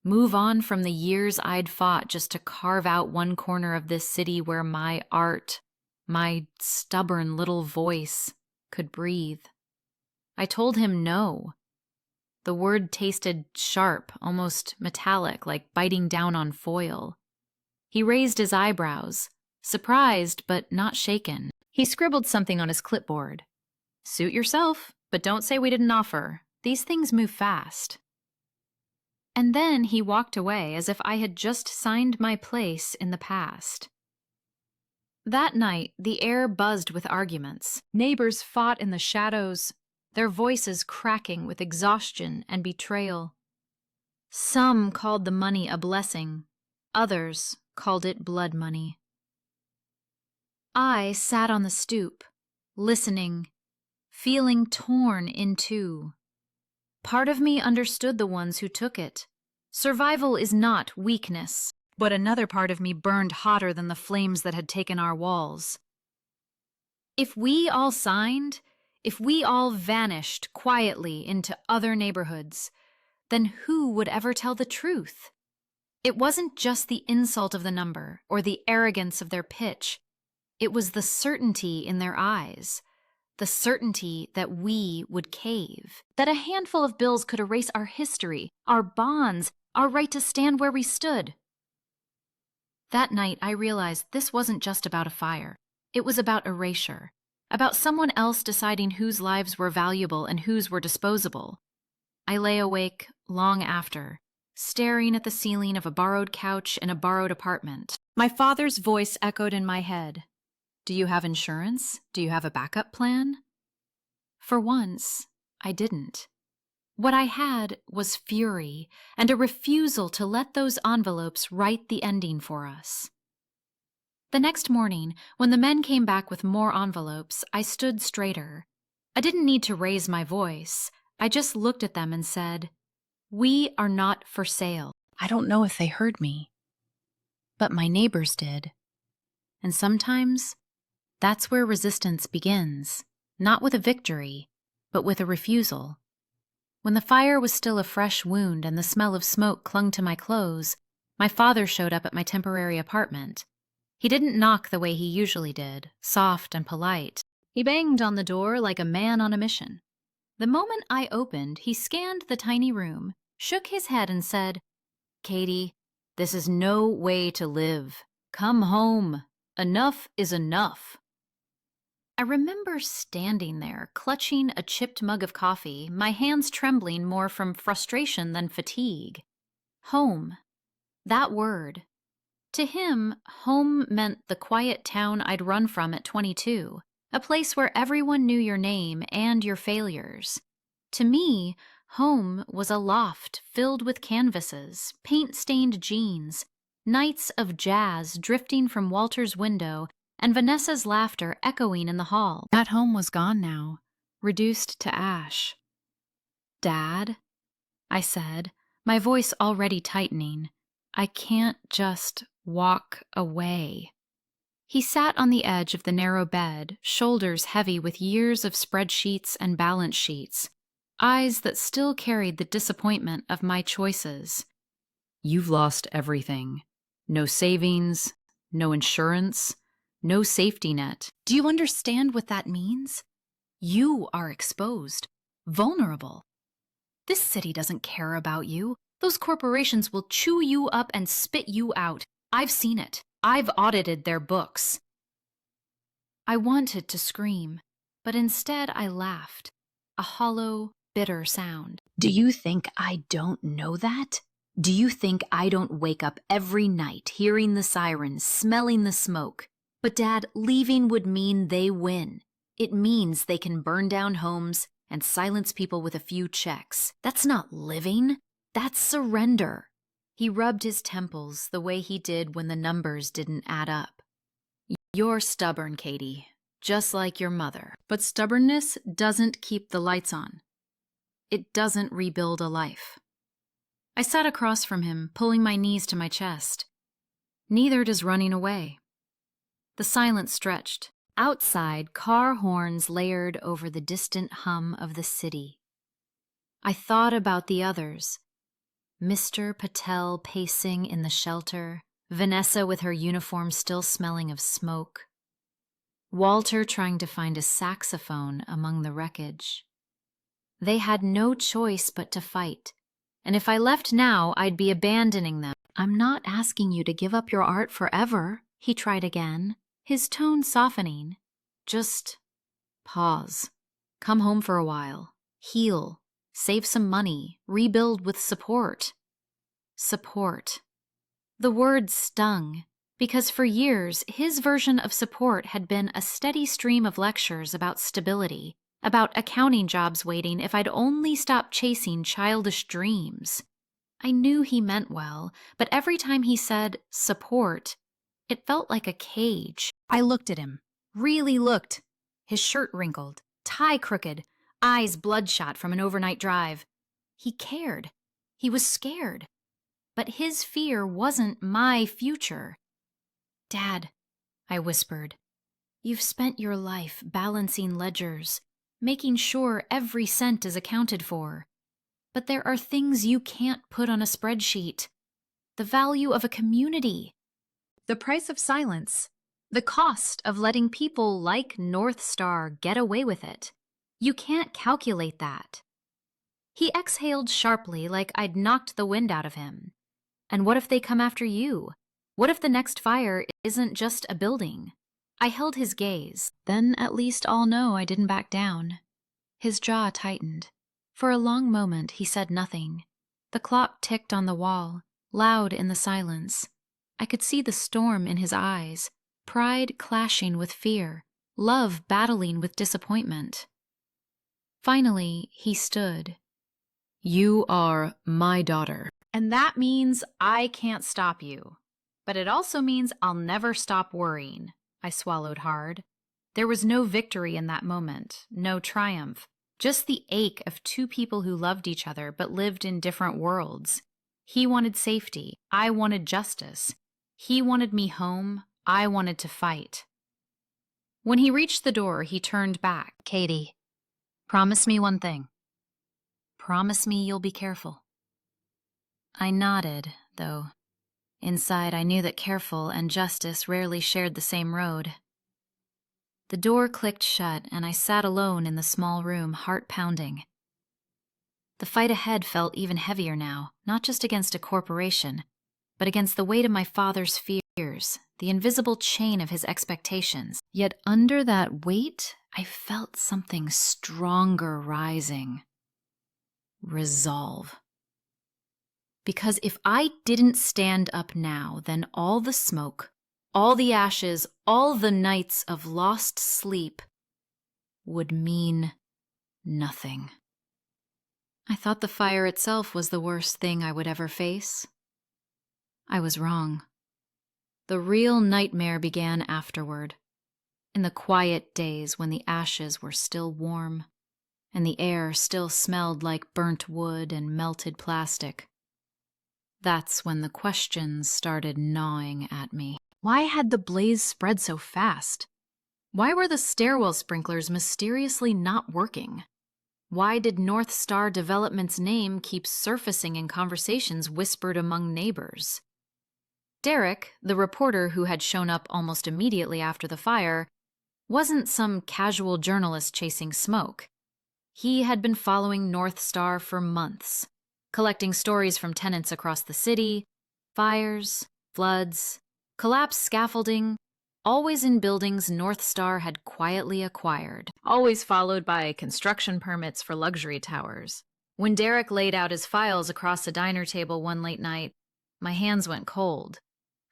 Move on from the years I'd fought just to carve out one corner of this city where my art, my stubborn little voice, could breathe. I told him no. The word tasted sharp, almost metallic, like biting down on foil. He raised his eyebrows, surprised but not shaken. He scribbled something on his clipboard. Suit yourself, but don't say we didn't offer. These things move fast. And then he walked away as if I had just signed my place in the past. That night, the air buzzed with arguments. Neighbors fought in the shadows, their voices cracking with exhaustion and betrayal. Some called the money a blessing. Others called it blood money. I sat on the stoop, listening, feeling torn in two. Part of me understood the ones who took it. Survival is not weakness, but another part of me burned hotter than the flames that had taken our walls. If we all signed, if we all vanished quietly into other neighborhoods, then who would ever tell the truth? It wasn't just the insult of the number or the arrogance of their pitch. It was the certainty in their eyes, the certainty that we would cave, that a handful of bills could erase our history, our bonds, our right to stand where we stood. That night, I realized this wasn't just about a fire. It was about erasure, about someone else deciding whose lives were valuable and whose were disposable. I lay awake long after, staring at the ceiling of a borrowed couch in a borrowed apartment. My father's voice echoed in my head. Do you have insurance? Do you have a backup plan? For once, I didn't. What I had was fury and a refusal to let those envelopes write the ending for us. The next morning, when the men came back with more envelopes, I stood straighter. I didn't need to raise my voice. I just looked at them and said, "We are not for sale." I don't know if they heard me, but my neighbors did. And sometimes, that's where resistance begins, not with a victory, but with a refusal. When the fire was still a fresh wound and the smell of smoke clung to my clothes, my father showed up at my temporary apartment. He didn't knock the way he usually did, soft and polite. He banged on the door like a man on a mission. The moment I opened, he scanned the tiny room, shook his head and said, "Katie, this is no way to live. Come home. Enough is enough." I remember standing there, clutching a chipped mug of coffee, my hands trembling more from frustration than fatigue. Home. That word. To him, home meant the quiet town I'd run from at 22, a place where everyone knew your name and your failures. To me, home was a loft filled with canvases, paint-stained jeans, nights of jazz drifting from Walter's window, and Vanessa's laughter echoing in the hall. That home was gone now, reduced to ash. "Dad," I said, my voice already tightening, "I can't just walk away." He sat on the edge of the narrow bed, shoulders heavy with years of spreadsheets and balance sheets, eyes that still carried the disappointment of my choices. "You've lost everything. No savings, no insurance, no safety net. Do you understand what that means? You are exposed, vulnerable. This city doesn't care about you. Those corporations will chew you up and spit you out. I've seen it. I've audited their books." I wanted to scream, but instead I laughed, a hollow, bitter sound. "Do you think I don't know that? Do you think I don't wake up every night hearing the sirens, smelling the smoke? But Dad, leaving would mean they win. It means they can burn down homes and silence people with a few checks. That's not living. That's surrender." He rubbed his temples the way he did when the numbers didn't add up. "You're stubborn, Katie, just like your mother. But stubbornness doesn't keep the lights on. It doesn't rebuild a life." I sat across from him, pulling my knees to my chest. Neither does running away. The silence stretched. Outside, car horns layered over the distant hum of the city. I thought about the others. Mr. Patel pacing in the shelter, Vanessa with her uniform still smelling of smoke, Walter trying to find a saxophone among the wreckage. They had no choice but to fight, and if I left now, I'd be abandoning them. "I'm not asking you to give up your art forever," he tried again, his tone softening. "Just pause. Come home for a while. Heal. Save some money. Rebuild with support." Support. The word stung, because for years his version of support had been a steady stream of lectures about stability, about accounting jobs waiting if I'd only stop chasing childish dreams. I knew he meant well, but every time he said support, it felt like a cage. I looked at him, really looked. His shirt wrinkled, tie crooked, eyes bloodshot from an overnight drive. He cared. He was scared. But his fear wasn't my future. "Dad," I whispered, "you've spent your life balancing ledgers, making sure every cent is accounted for. But there are things you can't put on a spreadsheet. The value of a community. The price of silence. The cost of letting people like North Star get away with it. You can't calculate that." He exhaled sharply like I'd knocked the wind out of him. "And what if they come after you? What if the next fire isn't just a building?" I held his gaze. Then at least I'll know I didn't back down. His jaw tightened. For a long moment he said nothing. The clock ticked on the wall, loud in the silence. I could see the storm in his eyes, pride clashing with fear, love battling with disappointment. Finally, he stood. "You are my daughter. And that means I can't stop you. But it also means I'll never stop worrying." I swallowed hard. There was no victory in that moment, no triumph, just the ache of two people who loved each other but lived in different worlds. He wanted safety, I wanted justice. He wanted me home, I wanted to fight. When he reached the door, he turned back. "Katie, promise me one thing. Promise me you'll be careful." I nodded, though. Inside, I knew that careful and justice rarely shared the same road. The door clicked shut, and I sat alone in the small room, heart pounding. The fight ahead felt even heavier now, not just against a corporation, but against the weight of my father's fears, the invisible chain of his expectations. Yet under that weight, I felt something stronger rising. Resolve. Because if I didn't stand up now, then all the smoke, all the ashes, all the nights of lost sleep would mean nothing. I thought the fire itself was the worst thing I would ever face. I was wrong. The real nightmare began afterward, in the quiet days when the ashes were still warm, and the air still smelled like burnt wood and melted plastic. That's when the questions started gnawing at me. Why had the blaze spread so fast? Why were the stairwell sprinklers mysteriously not working? Why did North Star Development's name keep surfacing in conversations whispered among neighbors? Derek, the reporter who had shown up almost immediately after the fire, wasn't some casual journalist chasing smoke. He had been following North Star for months, collecting stories from tenants across the city, fires, floods, collapsed scaffolding, always in buildings North Star had quietly acquired, always followed by construction permits for luxury towers. When Derek laid out his files across a diner table one late night, my hands went cold.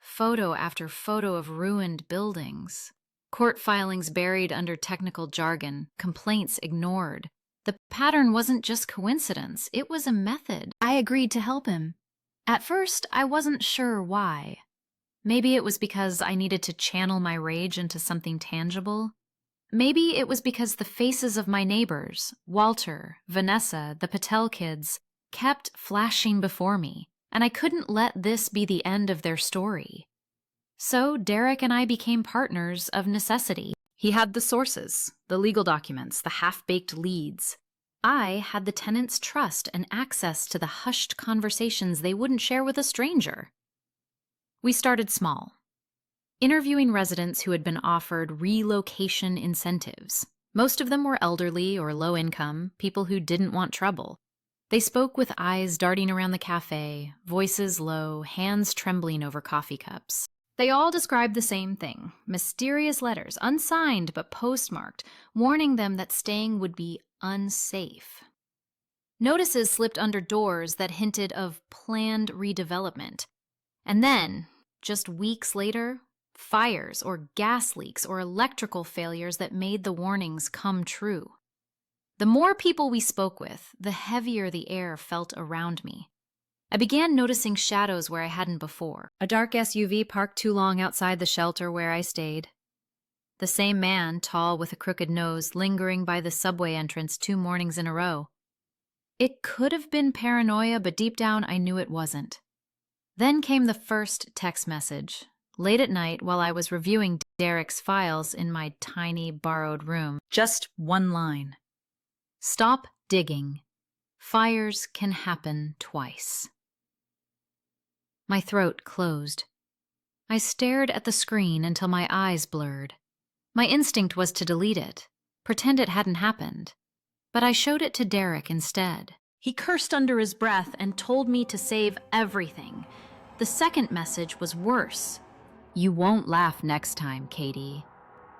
Photo after photo of ruined buildings, court filings buried under technical jargon, complaints ignored. The pattern wasn't just coincidence, it was a method. I agreed to help him. At first, I wasn't sure why. Maybe it was because I needed to channel my rage into something tangible. Maybe it was because the faces of my neighbors, Walter, Vanessa, the Patel kids, kept flashing before me, and I couldn't let this be the end of their story. So Derek and I became partners of necessity. He had the sources, the legal documents, the half-baked leads. I had the tenants' trust and access to the hushed conversations they wouldn't share with a stranger. We started small, interviewing residents who had been offered relocation incentives. Most of them were elderly or low income, people who didn't want trouble. They spoke with eyes darting around the cafe, voices low, hands trembling over coffee cups. They all described the same thing, mysterious letters, unsigned but postmarked, warning them that staying would be unsafe. Notices slipped under doors that hinted of planned redevelopment. And then, just weeks later, fires or gas leaks or electrical failures that made the warnings come true. The more people we spoke with, the heavier the air felt around me. I began noticing shadows where I hadn't before. A dark SUV parked too long outside the shelter where I stayed. The same man, tall with a crooked nose, lingering by the subway entrance 2 mornings in a row. It could have been paranoia, but deep down I knew it wasn't. Then came the first text message, late at night while I was reviewing Derek's files in my tiny borrowed room. Just one line. Stop digging. Fires can happen twice. My throat closed. I stared at the screen until my eyes blurred. My instinct was to delete it, pretend it hadn't happened. But I showed it to Derek instead. He cursed under his breath and told me to save everything. The second message was worse. You won't laugh next time, Katie.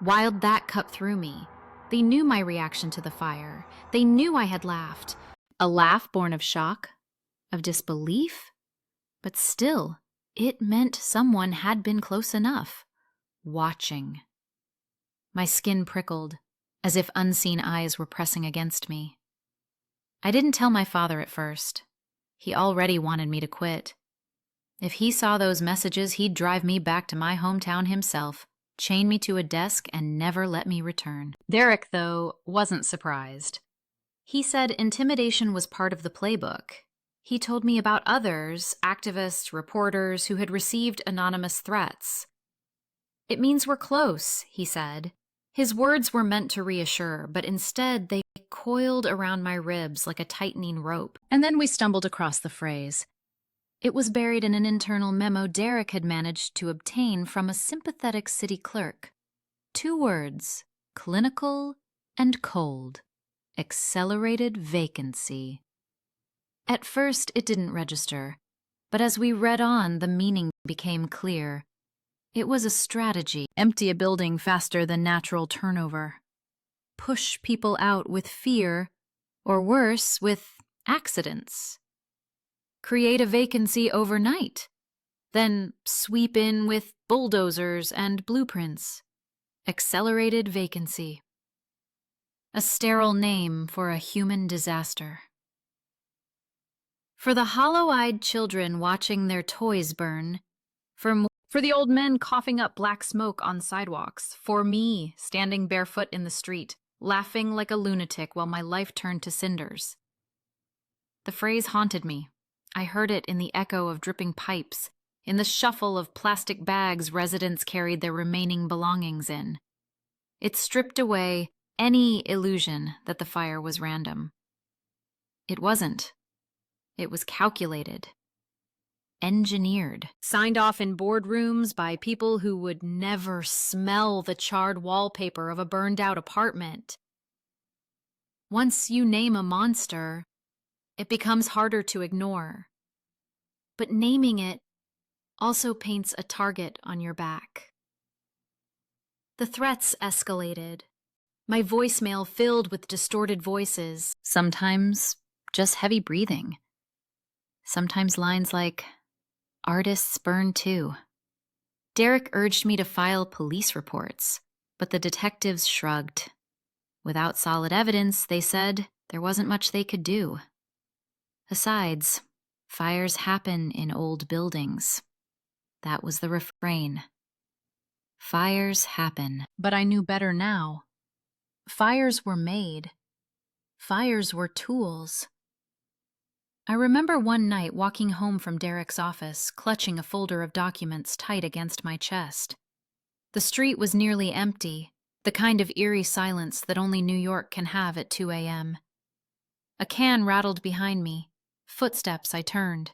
Wild that cut through me. They knew my reaction to the fire. They knew I had laughed. A laugh born of shock, of disbelief. But still, it meant someone had been close enough. Watching. My skin prickled, as if unseen eyes were pressing against me. I didn't tell my father at first. He already wanted me to quit. If he saw those messages, he'd drive me back to my hometown himself, chain me to a desk, and never let me return. Derek, though, wasn't surprised. He said intimidation was part of the playbook. He told me about others, activists, reporters, who had received anonymous threats. It means we're close, he said. His words were meant to reassure, but instead they coiled around my ribs like a tightening rope. And then we stumbled across the phrase. It was buried in an internal memo Derek had managed to obtain from a sympathetic city clerk. 2 words, clinical and cold. Accelerated vacancy. At first it didn't register, but as we read on, the meaning became clear. It was a strategy. Empty a building faster than natural turnover. Push people out with fear, or worse, with accidents. Create a vacancy overnight, then sweep in with bulldozers and blueprints. Accelerated vacancy. A sterile name for a human disaster. For the hollow-eyed children watching their toys burn, for the old men coughing up black smoke on sidewalks, for me standing barefoot in the street, laughing like a lunatic while my life turned to cinders. The phrase haunted me. I heard it in the echo of dripping pipes, in the shuffle of plastic bags residents carried their remaining belongings in. It stripped away any illusion that the fire was random. It wasn't. It was calculated. Engineered. Signed off in boardrooms by people who would never smell the charred wallpaper of a burned-out apartment. Once you name a monster, it becomes harder to ignore. But naming it also paints a target on your back. The threats escalated. My voicemail filled with distorted voices, sometimes just heavy breathing. Sometimes lines like, "Artists burn too." Derek urged me to file police reports, but the detectives shrugged. Without solid evidence, they said there wasn't much they could do. Besides, fires happen in old buildings. That was the refrain. Fires happen. But I knew better now. Fires were made. Fires were tools. I remember one night walking home from Derek's office, clutching a folder of documents tight against my chest. The street was nearly empty, the kind of eerie silence that only New York can have at 2 a.m. A can rattled behind me. Footsteps. I turned.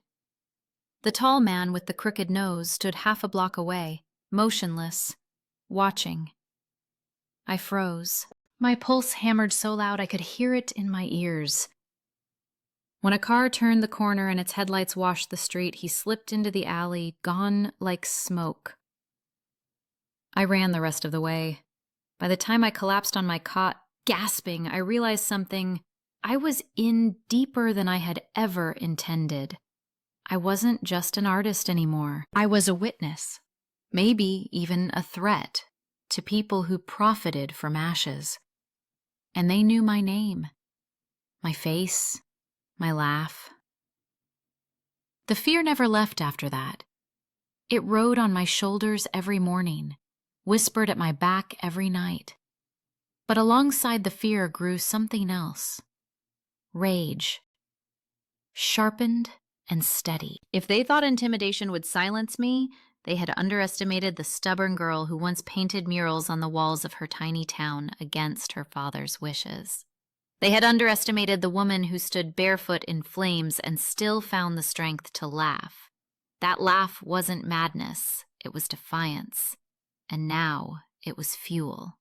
The tall man with the crooked nose stood half a block away, motionless, watching. I froze. My pulse hammered so loud I could hear it in my ears. When a car turned the corner and its headlights washed the street, he slipped into the alley, gone like smoke. I ran the rest of the way. By the time I collapsed on my cot, gasping, I realized something. I was in deeper than I had ever intended. I wasn't just an artist anymore. I was a witness, maybe even a threat, to people who profited from ashes. And they knew my name, my face, my laugh. The fear never left after that. It rode on my shoulders every morning. whispered at my back every night. But alongside the fear grew something else. Rage. Sharpened and steady. If they thought intimidation would silence me, they had underestimated the stubborn girl who once painted murals on the walls of her tiny town against her father's wishes. They had underestimated the woman who stood barefoot in flames and still found the strength to laugh. That laugh wasn't madness, it was defiance. And now it was fuel.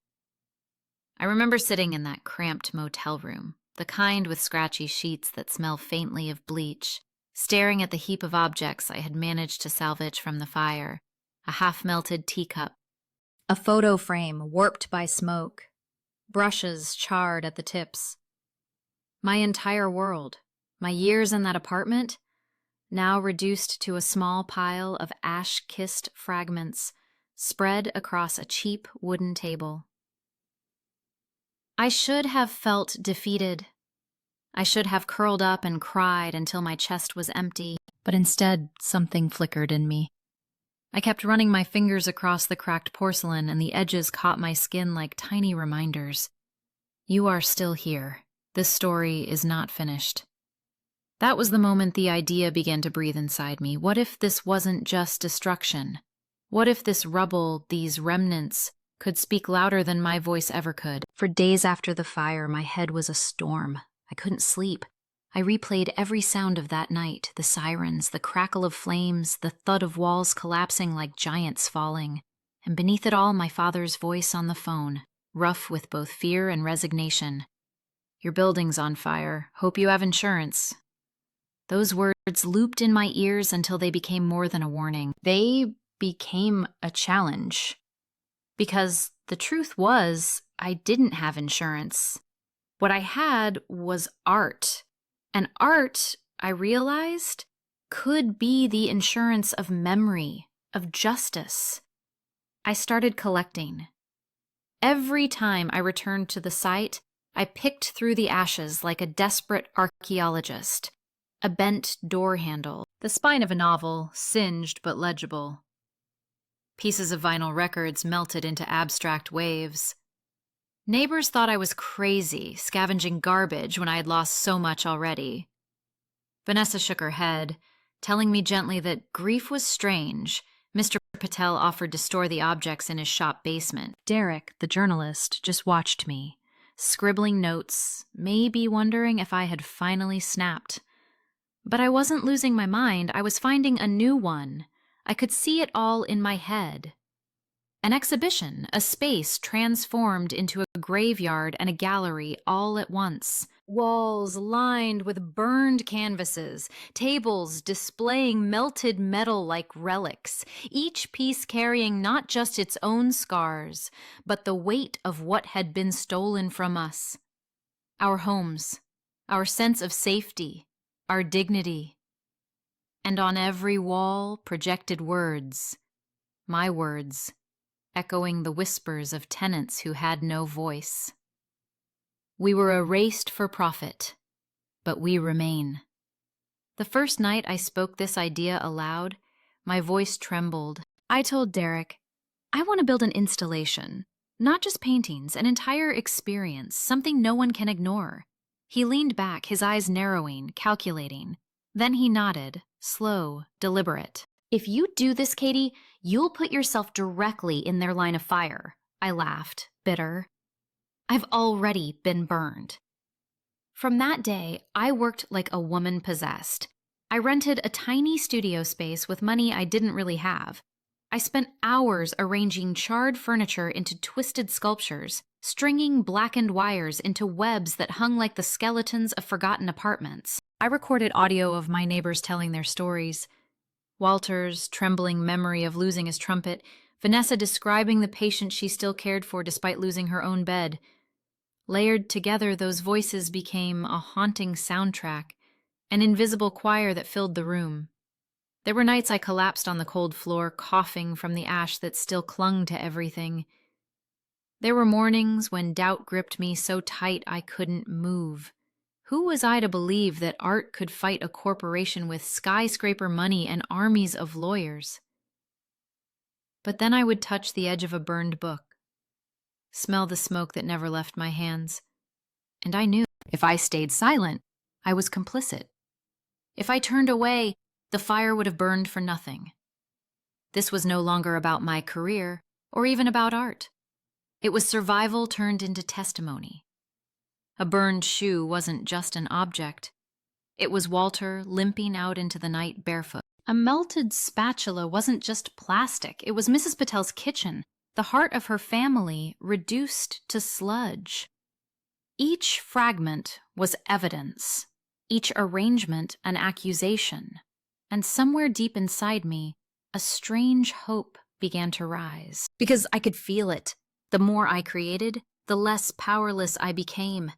I remember sitting in that cramped motel room, the kind with scratchy sheets that smell faintly of bleach, staring at the heap of objects I had managed to salvage from the fire, a half-melted teacup, a photo frame warped by smoke, brushes charred at the tips. My entire world, my years in that apartment, now reduced to a small pile of ash-kissed fragments spread across a cheap wooden table. I should have felt defeated. I should have curled up and cried until my chest was empty, but instead something flickered in me. I kept running my fingers across the cracked porcelain, and the edges caught my skin like tiny reminders. You are still here. This story is not finished. That was the moment the idea began to breathe inside me. What if this wasn't just destruction? What if this rubble, these remnants, could speak louder than my voice ever could? For days after the fire, my head was a storm. I couldn't sleep. I replayed every sound of that night, the sirens, the crackle of flames, the thud of walls collapsing like giants falling, and beneath it all, my father's voice on the phone, rough with both fear and resignation. Your building's on fire. Hope you have insurance. Those words looped in my ears until they became more than a warning. They became a challenge. Because the truth was, I didn't have insurance. What I had was art. And art, I realized, could be the insurance of memory, of justice. I started collecting. Every time I returned to the site, I picked through the ashes like a desperate archaeologist. A bent door handle, the spine of a novel, singed but legible. Pieces of vinyl records melted into abstract waves. Neighbors thought I was crazy, scavenging garbage when I had lost so much already. Vanessa shook her head, telling me gently that grief was strange. Mr. Patel offered to store the objects in his shop basement. Derek, the journalist, just watched me, scribbling notes, maybe wondering if I had finally snapped. But I wasn't losing my mind, I was finding a new one. I could see it all in my head. An exhibition, a space transformed into a graveyard and a gallery all at once. Walls lined with burned canvases, tables displaying melted metal like relics, each piece carrying not just its own scars, but the weight of what had been stolen from us. Our homes, our sense of safety, our dignity. And on every wall projected words, my words, echoing the whispers of tenants who had no voice. We were erased for profit, but we remain. The first night I spoke this idea aloud, my voice trembled. I told Derek, I want to build an installation, not just paintings, an entire experience, something no one can ignore. He leaned back, his eyes narrowing, calculating. Then he nodded, slow, deliberate. If you do this, Katie, you'll put yourself directly in their line of fire. I laughed, bitter. I've already been burned. From that day, I worked like a woman possessed. I rented a tiny studio space with money I didn't really have. I spent hours arranging charred furniture into twisted sculptures, stringing blackened wires into webs that hung like the skeletons of forgotten apartments. I recorded audio of my neighbors telling their stories. Walter's trembling memory of losing his trumpet, Vanessa describing the patient she still cared for despite losing her own bed. Layered together, those voices became a haunting soundtrack, an invisible choir that filled the room. There were nights I collapsed on the cold floor, coughing from the ash that still clung to everything. There were mornings when doubt gripped me so tight I couldn't move. Who was I to believe that art could fight a corporation with skyscraper money and armies of lawyers? But then I would touch the edge of a burned book, smell the smoke that never left my hands, and I knew if I stayed silent, I was complicit. If I turned away, the fire would have burned for nothing. This was no longer about my career or even about art. It was survival turned into testimony. A burned shoe wasn't just an object. It was Walter limping out into the night barefoot. A melted spatula wasn't just plastic. It was Mrs. Patel's kitchen, the heart of her family, reduced to sludge. Each fragment was evidence, each arrangement an accusation, and somewhere deep inside me, a strange hope began to rise. Because I could feel it. The more I created, the less powerless I became.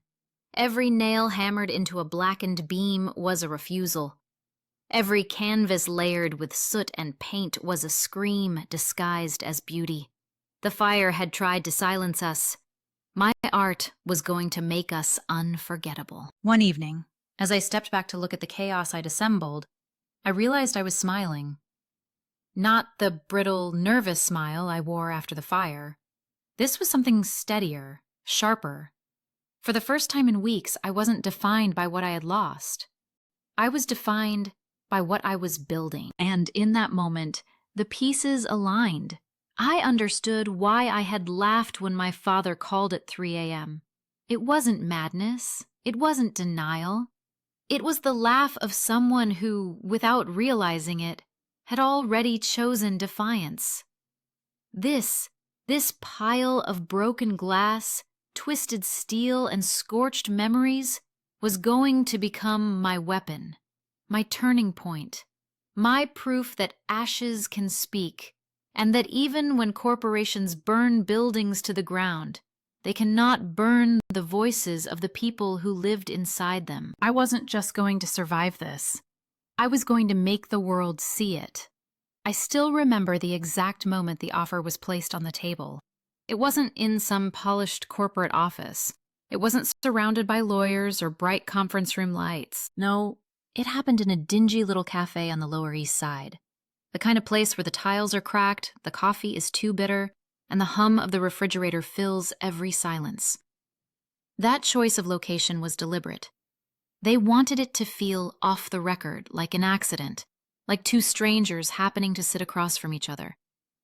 Every nail hammered into a blackened beam was a refusal. Every canvas layered with soot and paint was a scream disguised as beauty. The fire had tried to silence us. My art was going to make us unforgettable. One evening, as I stepped back to look at the chaos I'd assembled, I realized I was smiling. Not the brittle, nervous smile I wore after the fire. This was something steadier, sharper. For the first time in weeks, I wasn't defined by what I had lost. I was defined by what I was building. And in that moment, the pieces aligned. I understood why I had laughed when my father called at 3 a.m. It wasn't madness. It wasn't denial. It was the laugh of someone who, without realizing it, had already chosen defiance. This pile of broken glass, twisted steel, and scorched memories was going to become my weapon, my turning point, my proof that ashes can speak, and that even when corporations burn buildings to the ground, they cannot burn the voices of the people who lived inside them. I wasn't just going to survive this. I was going to make the world see it. I still remember the exact moment the offer was placed on the table. It wasn't in some polished corporate office. It wasn't surrounded by lawyers or bright conference room lights. No, it happened in a dingy little cafe on the Lower East Side. The kind of place where the tiles are cracked, the coffee is too bitter, and the hum of the refrigerator fills every silence. That choice of location was deliberate. They wanted it to feel off the record, like an accident, like two strangers happening to sit across from each other.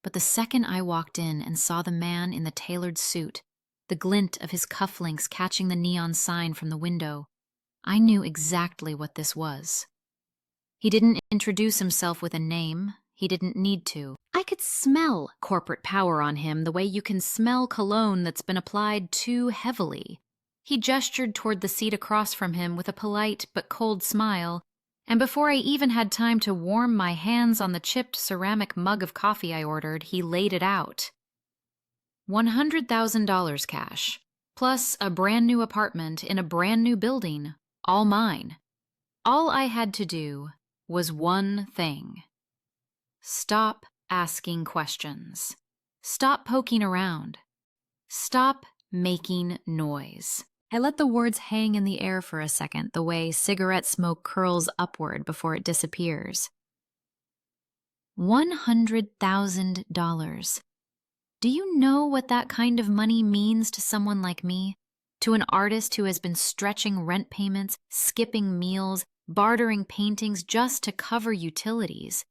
But the second I walked in and saw the man in the tailored suit, the glint of his cufflinks catching the neon sign from the window, I knew exactly what this was. He didn't introduce himself with a name. He didn't need to. I could smell corporate power on him the way you can smell cologne that's been applied too heavily. He gestured toward the seat across from him with a polite but cold smile, and before I even had time to warm my hands on the chipped ceramic mug of coffee I ordered, he laid it out. $100,000 cash, plus a brand new apartment in a brand new building, all mine. All I had to do was one thing. Stop asking questions. Stop poking around. Stop making noise. I let the words hang in the air for a second, the way cigarette smoke curls upward before it disappears. $100,000. Do you know what that kind of money means to someone like me? To an artist who has been stretching rent payments, skipping meals, bartering paintings just to cover utilities.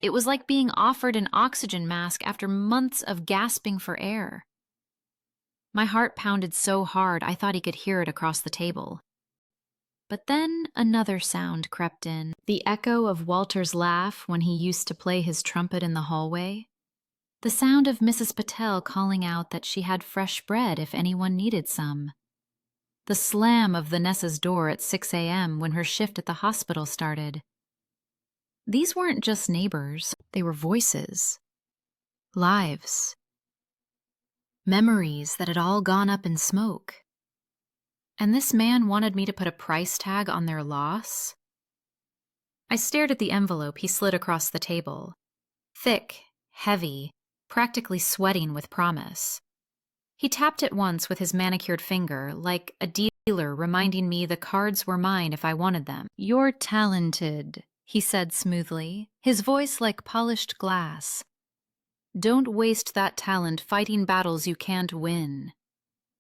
It was like being offered an oxygen mask after months of gasping for air. My heart pounded so hard I thought he could hear it across the table. But then another sound crept in, the echo of Walter's laugh when he used to play his trumpet in the hallway. The sound of Mrs. Patel calling out that she had fresh bread if anyone needed some. The slam of Vanessa's door at 6 a.m. when her shift at the hospital started. These weren't just neighbors, they were voices. Lives. Memories that had all gone up in smoke. And this man wanted me to put a price tag on their loss? I stared at the envelope he slid across the table. Thick, heavy, practically sweating with promise. He tapped it once with his manicured finger, like a dealer reminding me the cards were mine if I wanted them. "You're talented," he said smoothly, his voice like polished glass. Don't waste that talent fighting battles you can't win.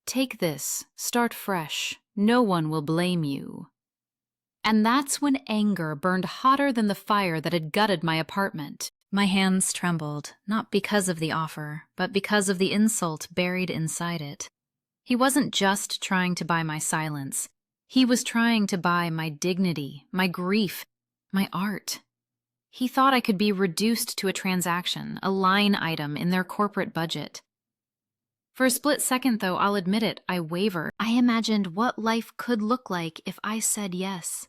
Take this, start fresh, no one will blame you. And that's when anger burned hotter than the fire that had gutted my apartment. My hands trembled, not because of the offer, but because of the insult buried inside it. He wasn't just trying to buy my silence. He was trying to buy my dignity, my grief, my art. He thought I could be reduced to a transaction, a line item in their corporate budget. For a split second, though, I'll admit it, I wavered. I imagined what life could look like if I said yes.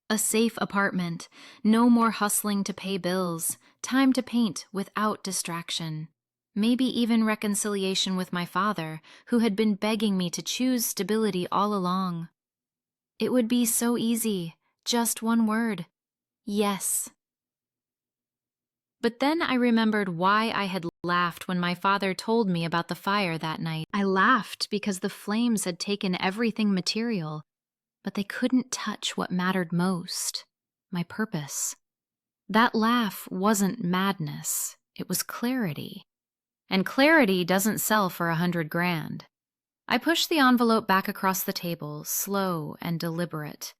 A safe apartment, no more hustling to pay bills, time to paint without distraction. Maybe even reconciliation with my father, who had been begging me to choose stability all along. It would be so easy, just one word. Yes. But then I remembered why I had laughed when my father told me about the fire that night. I laughed because the flames had taken everything material, but they couldn't touch what mattered most, my purpose. That laugh wasn't madness, it was clarity. And clarity doesn't sell for $100,000. I pushed the envelope back across the table, slow and deliberate.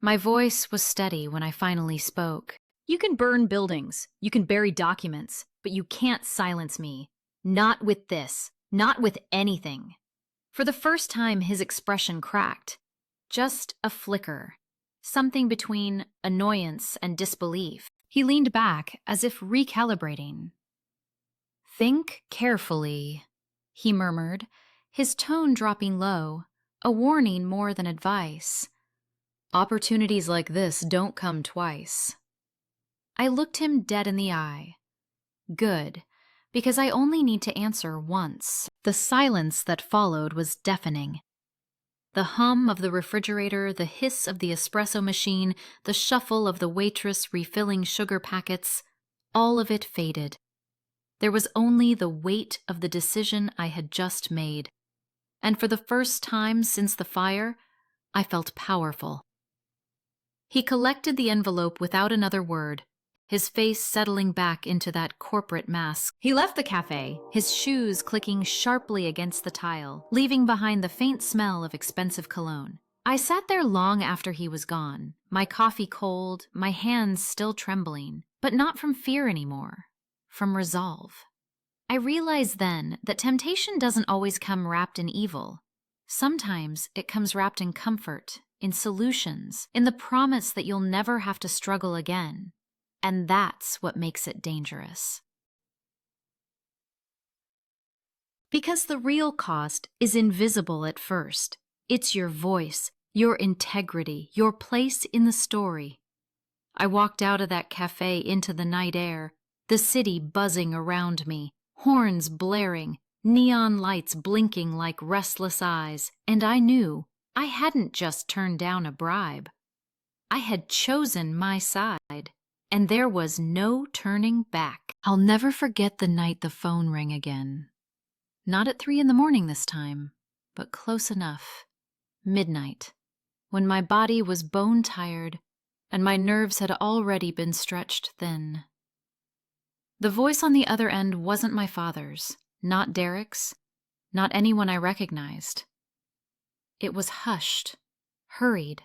My voice was steady when I finally spoke. You can burn buildings, you can bury documents, but you can't silence me. Not with this, not with anything. For the first time, his expression cracked. Just a flicker, something between annoyance and disbelief. He leaned back as if recalibrating. Think carefully, he murmured, his tone dropping low, a warning more than advice. Opportunities like this don't come twice. I looked him dead in the eye. Good, because I only need to answer once. The silence that followed was deafening. The hum of the refrigerator, the hiss of the espresso machine, the shuffle of the waitress refilling sugar packets, all of it faded. There was only the weight of the decision I had just made. And for the first time since the fire, I felt powerful. He collected the envelope without another word, his face settling back into that corporate mask. He left the cafe, his shoes clicking sharply against the tile, leaving behind the faint smell of expensive cologne. I sat there long after he was gone, my coffee cold, my hands still trembling, but not from fear anymore, from resolve. I realized then that temptation doesn't always come wrapped in evil. Sometimes it comes wrapped in comfort, in solutions, in the promise that you'll never have to struggle again. And that's what makes it dangerous. Because the real cost is invisible at first. It's your voice, your integrity, your place in the story. I walked out of that cafe into the night air, the city buzzing around me, horns blaring, neon lights blinking like restless eyes, and I knew I hadn't just turned down a bribe. I had chosen my side. And there was no turning back. I'll never forget the night the phone rang again. Not at 3 a.m. this time, but close enough. Midnight, when my body was bone-tired and my nerves had already been stretched thin. The voice on the other end wasn't my father's, not Derek's, not anyone I recognized. It was hushed, hurried,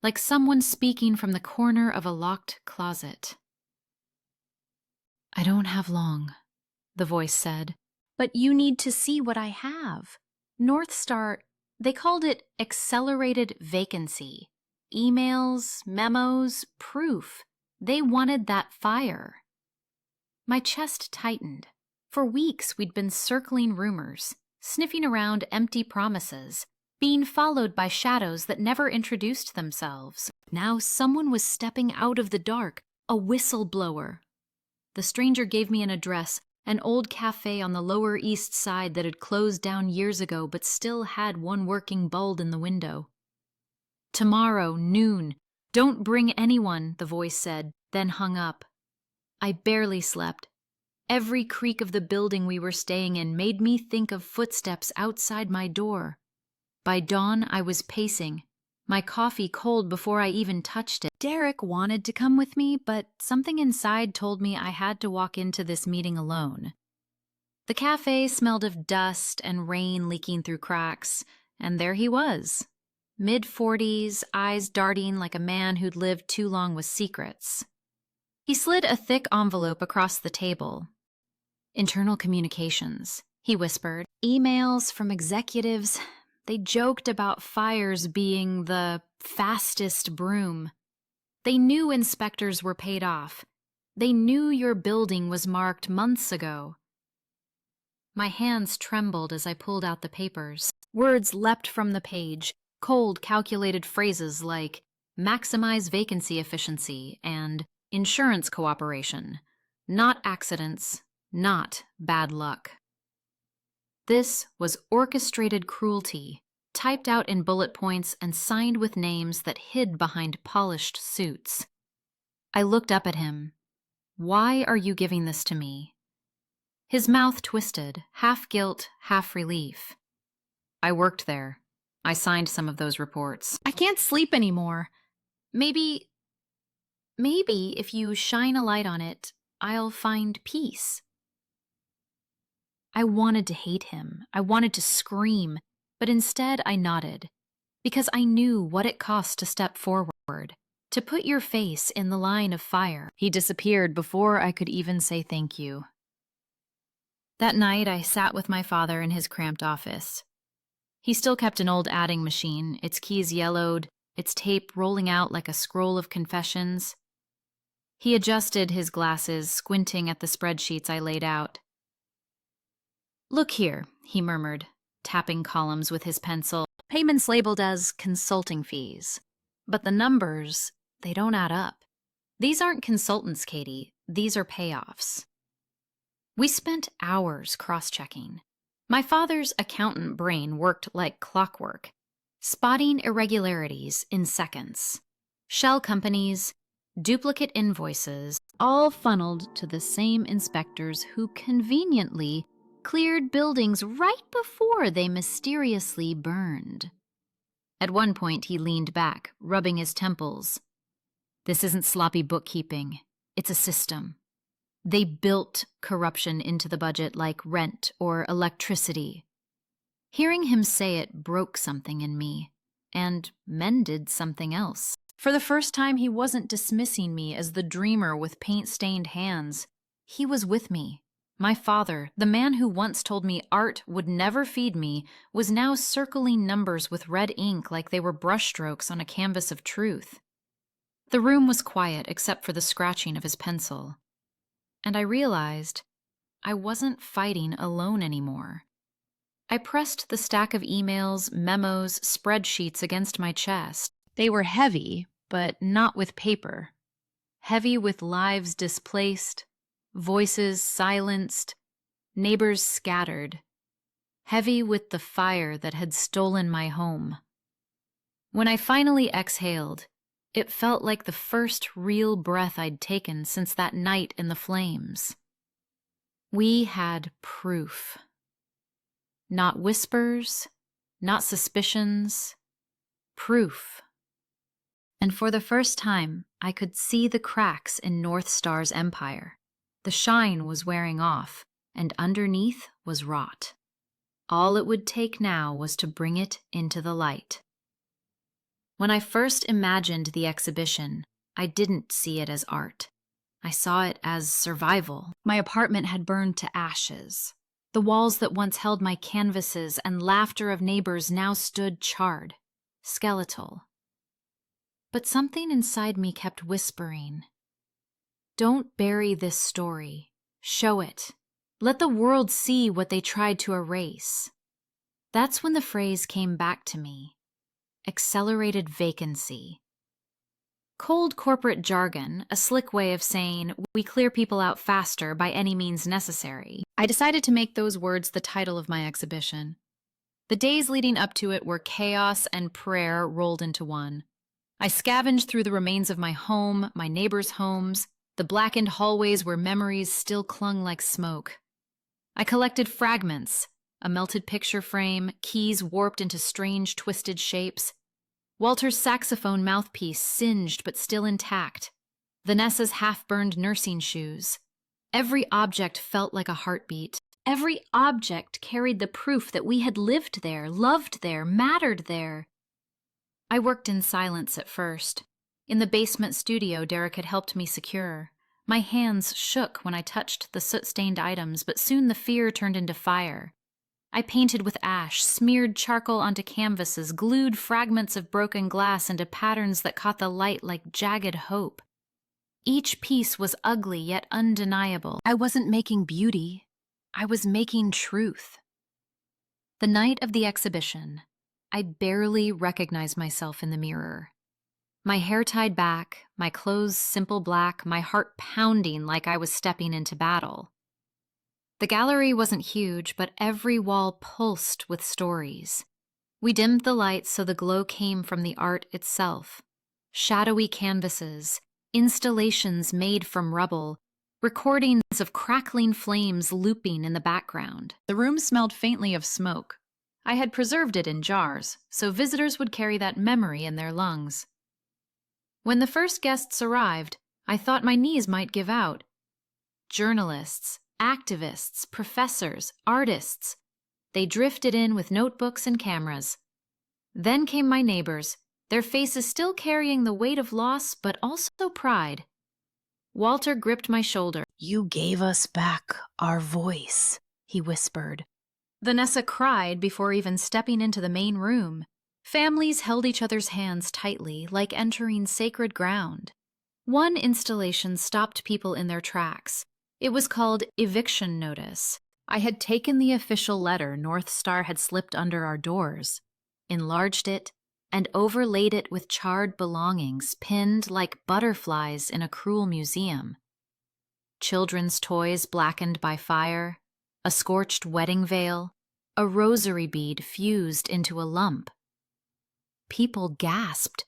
like someone speaking from the corner of a locked closet. I don't have long, the voice said, but you need to see what I have. North Star, they called it accelerated vacancy. Emails, memos, proof. They wanted that fire. My chest tightened. For weeks we'd been circling rumors, sniffing around empty promises, being followed by shadows that never introduced themselves. Now someone was stepping out of the dark, a whistleblower. The stranger gave me an address, an old cafe on the Lower East Side that had closed down years ago but still had one working bulb in the window. Tomorrow, noon. Don't bring anyone, the voice said, then hung up. I barely slept. Every creak of the building we were staying in made me think of footsteps outside my door. By dawn, I was pacing, my coffee cold before I even touched it. Derek wanted to come with me, but something inside told me I had to walk into this meeting alone. The cafe smelled of dust and rain leaking through cracks, and there he was, mid-40s, eyes darting like a man who'd lived too long with secrets. He slid a thick envelope across the table. "Internal communications," he whispered. "Emails from executives. They joked about fires being the fastest broom. They knew inspectors were paid off. They knew your building was marked months ago." My hands trembled as I pulled out the papers. Words leapt from the page, cold, calculated phrases like maximize vacancy efficiency and insurance cooperation. Not accidents, not bad luck. This was orchestrated cruelty, typed out in bullet points and signed with names that hid behind polished suits. I looked up at him. "Why are you giving this to me?" His mouth twisted, half guilt, half relief. "I worked there. I signed some of those reports. I can't sleep anymore. Maybe if you shine a light on it, I'll find peace." I wanted to hate him. I wanted to scream, but instead I nodded, because I knew what it cost to step forward, to put your face in the line of fire. He disappeared before I could even say thank you. That night, I sat with my father in his cramped office. He still kept an old adding machine, its keys yellowed, its tape rolling out like a scroll of confessions. He adjusted his glasses, squinting at the spreadsheets I laid out. "Look here," he murmured, tapping columns with his pencil. "Payments labeled as consulting fees. But the numbers, they don't add up. These aren't consultants, Katie. These are payoffs." We spent hours cross-checking. My father's accountant brain worked like clockwork, spotting irregularities in seconds. Shell companies, duplicate invoices, all funneled to the same inspectors who conveniently cleared buildings right before they mysteriously burned. At one point, he leaned back, rubbing his temples. "This isn't sloppy bookkeeping. It's a system. They built corruption into the budget like rent or electricity." Hearing him say it broke something in me, and mended something else. For the first time, he wasn't dismissing me as the dreamer with paint-stained hands. He was with me. My father, the man who once told me art would never feed me, was now circling numbers with red ink like they were brushstrokes on a canvas of truth. The room was quiet except for the scratching of his pencil. And I realized I wasn't fighting alone anymore. I pressed the stack of emails, memos, spreadsheets against my chest. They were heavy, but not with paper. Heavy with lives displaced, voices silenced, neighbors scattered. Heavy with the fire that had stolen my home. When I finally exhaled, it felt like the first real breath I'd taken since that night in the flames. We had proof. Not whispers, not suspicions, proof. And for the first time, I could see the cracks in North Star's empire. The shine was wearing off, and underneath was rot. All it would take now was to bring it into the light. When I first imagined the exhibition, I didn't see it as art. I saw it as survival. My apartment had burned to ashes. The walls that once held my canvases and laughter of neighbors now stood charred, skeletal. But something inside me kept whispering, "Don't bury this story. Show it. Let the world see what they tried to erase." That's when the phrase came back to me. Accelerated vacancy. Cold corporate jargon, a slick way of saying we clear people out faster by any means necessary. I decided to make those words the title of my exhibition. The days leading up to it were chaos and prayer rolled into one. I scavenged through the remains of my home, my neighbors' homes, the blackened hallways where memories still clung like smoke. I collected fragments, a melted picture frame, keys warped into strange, twisted shapes. Walter's saxophone mouthpiece singed but still intact. Vanessa's half-burned nursing shoes. Every object felt like a heartbeat. Every object carried the proof that we had lived there, loved there, mattered there. I worked in silence at first. In the basement studio Derek had helped me secure. My hands shook when I touched the soot-stained items, but soon the fear turned into fire. I painted with ash, smeared charcoal onto canvases, glued fragments of broken glass into patterns that caught the light like jagged hope. Each piece was ugly yet undeniable. I wasn't making beauty. I was making truth. The night of the exhibition, I barely recognized myself in the mirror. My hair tied back, my clothes simple black, my heart pounding like I was stepping into battle. The gallery wasn't huge, but every wall pulsed with stories. We dimmed the lights so the glow came from the art itself. Shadowy canvases, installations made from rubble, recordings of crackling flames looping in the background. The room smelled faintly of smoke. I had preserved it in jars, so visitors would carry that memory in their lungs. When the first guests arrived, I thought my knees might give out. Journalists, activists, professors, artists. They drifted in with notebooks and cameras. Then came my neighbors, their faces still carrying the weight of loss, but also pride. Walter gripped my shoulder. "You gave us back our voice," he whispered. Vanessa cried before even stepping into the main room. Families held each other's hands tightly, like entering sacred ground. One installation stopped people in their tracks. It was called Eviction Notice. I had taken the official letter North Star had slipped under our doors, enlarged it, and overlaid it with charred belongings pinned like butterflies in a cruel museum. Children's toys blackened by fire, a scorched wedding veil, a rosary bead fused into a lump. People gasped.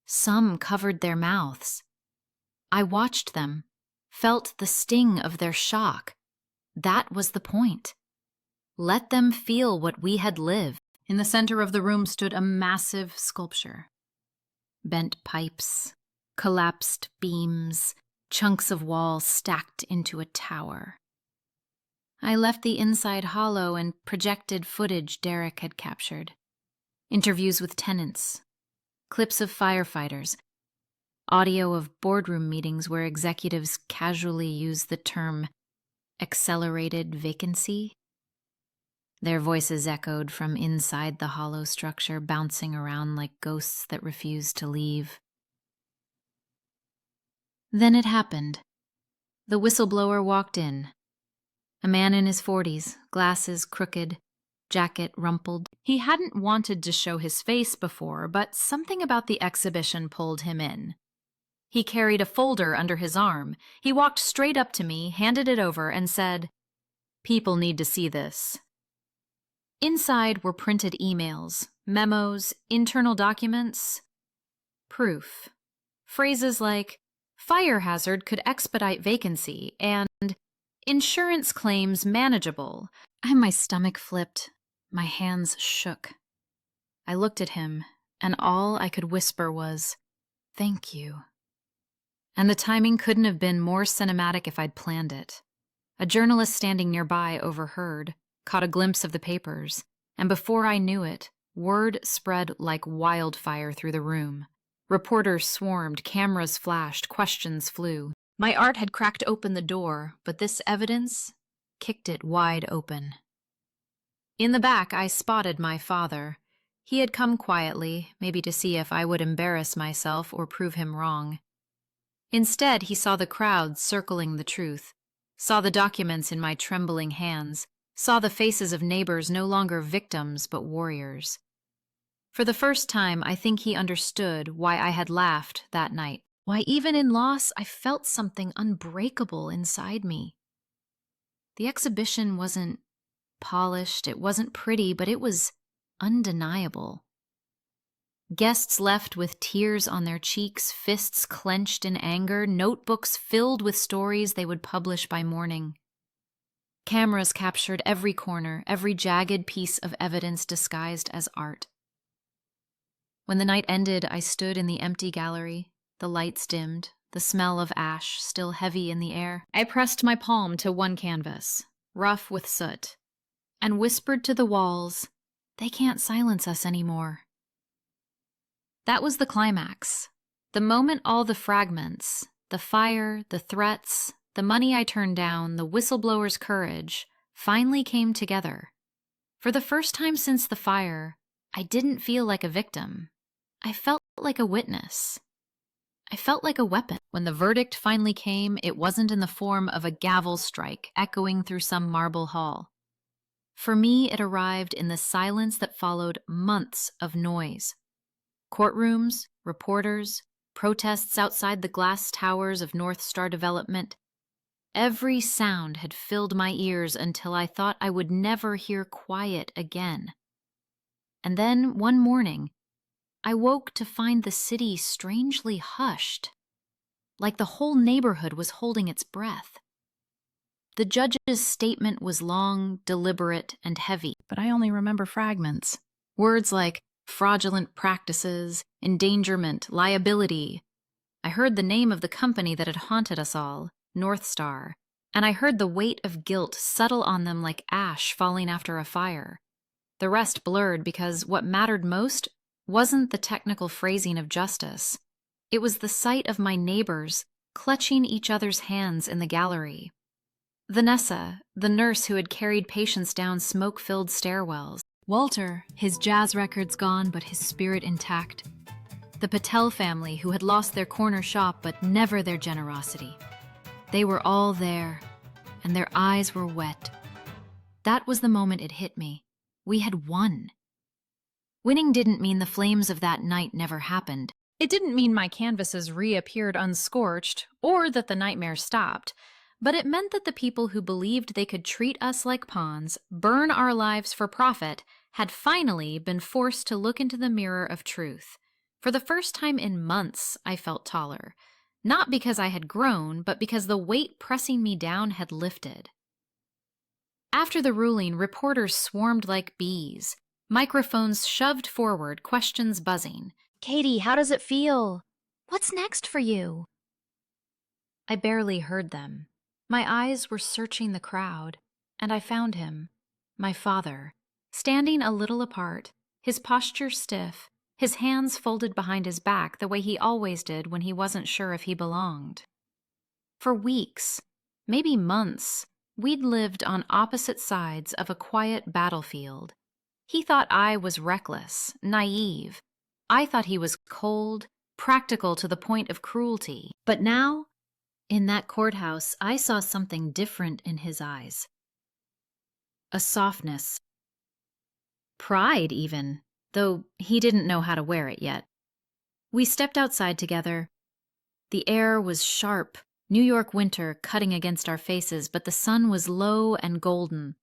Some covered their mouths. I watched them, felt the sting of their shock. That was the point. Let them feel what we had lived. In the center of the room stood a massive sculpture. Bent pipes, collapsed beams, chunks of wall stacked into a tower. I left the inside hollow and projected footage Derek had captured. Interviews with tenants, clips of firefighters, audio of boardroom meetings where executives casually used the term accelerated vacancy. Their voices echoed from inside the hollow structure, bouncing around like ghosts that refused to leave. Then it happened. The whistleblower walked in. A man in his 40s, glasses crooked, jacket rumpled. He hadn't wanted to show his face before, but something about the exhibition pulled him in. He carried a folder under his arm. He walked straight up to me, handed it over, and said, "People need to see this." Inside were printed emails, memos, internal documents, proof. Phrases like, "Fire hazard could expedite vacancy," and "Insurance claims manageable." My stomach flipped. My hands shook. I looked at him, and all I could whisper was, "Thank you." And the timing couldn't have been more cinematic if I'd planned it. A journalist standing nearby overheard, caught a glimpse of the papers, and before I knew it, word spread like wildfire through the room. Reporters swarmed, cameras flashed, questions flew. My art had cracked open the door, but this evidence kicked it wide open. In the back, I spotted my father. He had come quietly, maybe to see if I would embarrass myself or prove him wrong. Instead, he saw the crowd circling the truth, saw the documents in my trembling hands, saw the faces of neighbors no longer victims but warriors. For the first time, I think he understood why I had laughed that night. Why even in loss, I felt something unbreakable inside me. The exhibition wasn't polished, it wasn't pretty, but it was undeniable. Guests left with tears on their cheeks, fists clenched in anger, notebooks filled with stories they would publish by morning. Cameras captured every corner, every jagged piece of evidence disguised as art. When the night ended, I stood in the empty gallery, the lights dimmed, the smell of ash still heavy in the air. I pressed my palm to one canvas, rough with soot, and whispered to the walls, "They can't silence us anymore." That was the climax. The moment all the fragments, the fire, the threats, the money I turned down, the whistleblower's courage, finally came together. For the first time since the fire, I didn't feel like a victim. I felt like a witness. I felt like a weapon. When the verdict finally came, it wasn't in the form of a gavel strike echoing through some marble hall. For me, it arrived in the silence that followed months of noise. Courtrooms, reporters, protests outside the glass towers of North Star Development. Every sound had filled my ears until I thought I would never hear quiet again. And then, one morning, I woke to find the city strangely hushed, like the whole neighborhood was holding its breath. The judge's statement was long, deliberate, and heavy, but I only remember fragments. Words like fraudulent practices, endangerment, liability. I heard the name of the company that had haunted us all, North Star, and I heard the weight of guilt settle on them like ash falling after a fire. The rest blurred because what mattered most wasn't the technical phrasing of justice. It was the sight of my neighbors clutching each other's hands in the gallery. Vanessa, the nurse who had carried patients down smoke-filled stairwells. Walter, his jazz records gone but his spirit intact. The Patel family who had lost their corner shop but never their generosity. They were all there, and their eyes were wet. That was the moment it hit me. We had won. Winning didn't mean the flames of that night never happened. It didn't mean my canvases reappeared unscorched, or that the nightmare stopped. But it meant that the people who believed they could treat us like pawns, burn our lives for profit, had finally been forced to look into the mirror of truth. For the first time in months, I felt taller. Not because I had grown, but because the weight pressing me down had lifted. After the ruling, reporters swarmed like bees. Microphones shoved forward, questions buzzing. "Katie, how does it feel? What's next for you?" I barely heard them. My eyes were searching the crowd, and I found him, my father, standing a little apart, his posture stiff, his hands folded behind his back the way he always did when he wasn't sure if he belonged. For weeks, maybe months, we'd lived on opposite sides of a quiet battlefield. He thought I was reckless, naive. I thought he was cold, practical to the point of cruelty. But now, in that courthouse, I saw something different in his eyes. A softness. Pride, even, though he didn't know how to wear it yet. We stepped outside together. The air was sharp, New York winter cutting against our faces, but the sun was low and golden,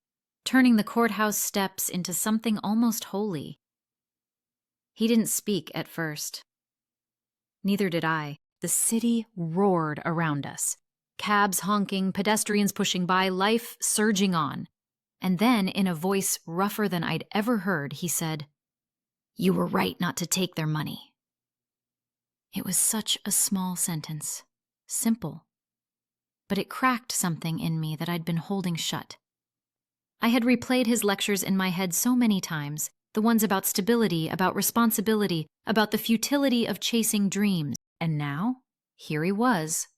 turning the courthouse steps into something almost holy. He didn't speak at first. Neither did I. The city roared around us. Cabs honking, pedestrians pushing by, life surging on. And then, in a voice rougher than I'd ever heard, he said, "You were right not to take their money." It was such a small sentence. Simple. But it cracked something in me that I'd been holding shut. I had replayed his lectures in my head so many times, the ones about stability, about responsibility, about the futility of chasing dreams. And now, here he was,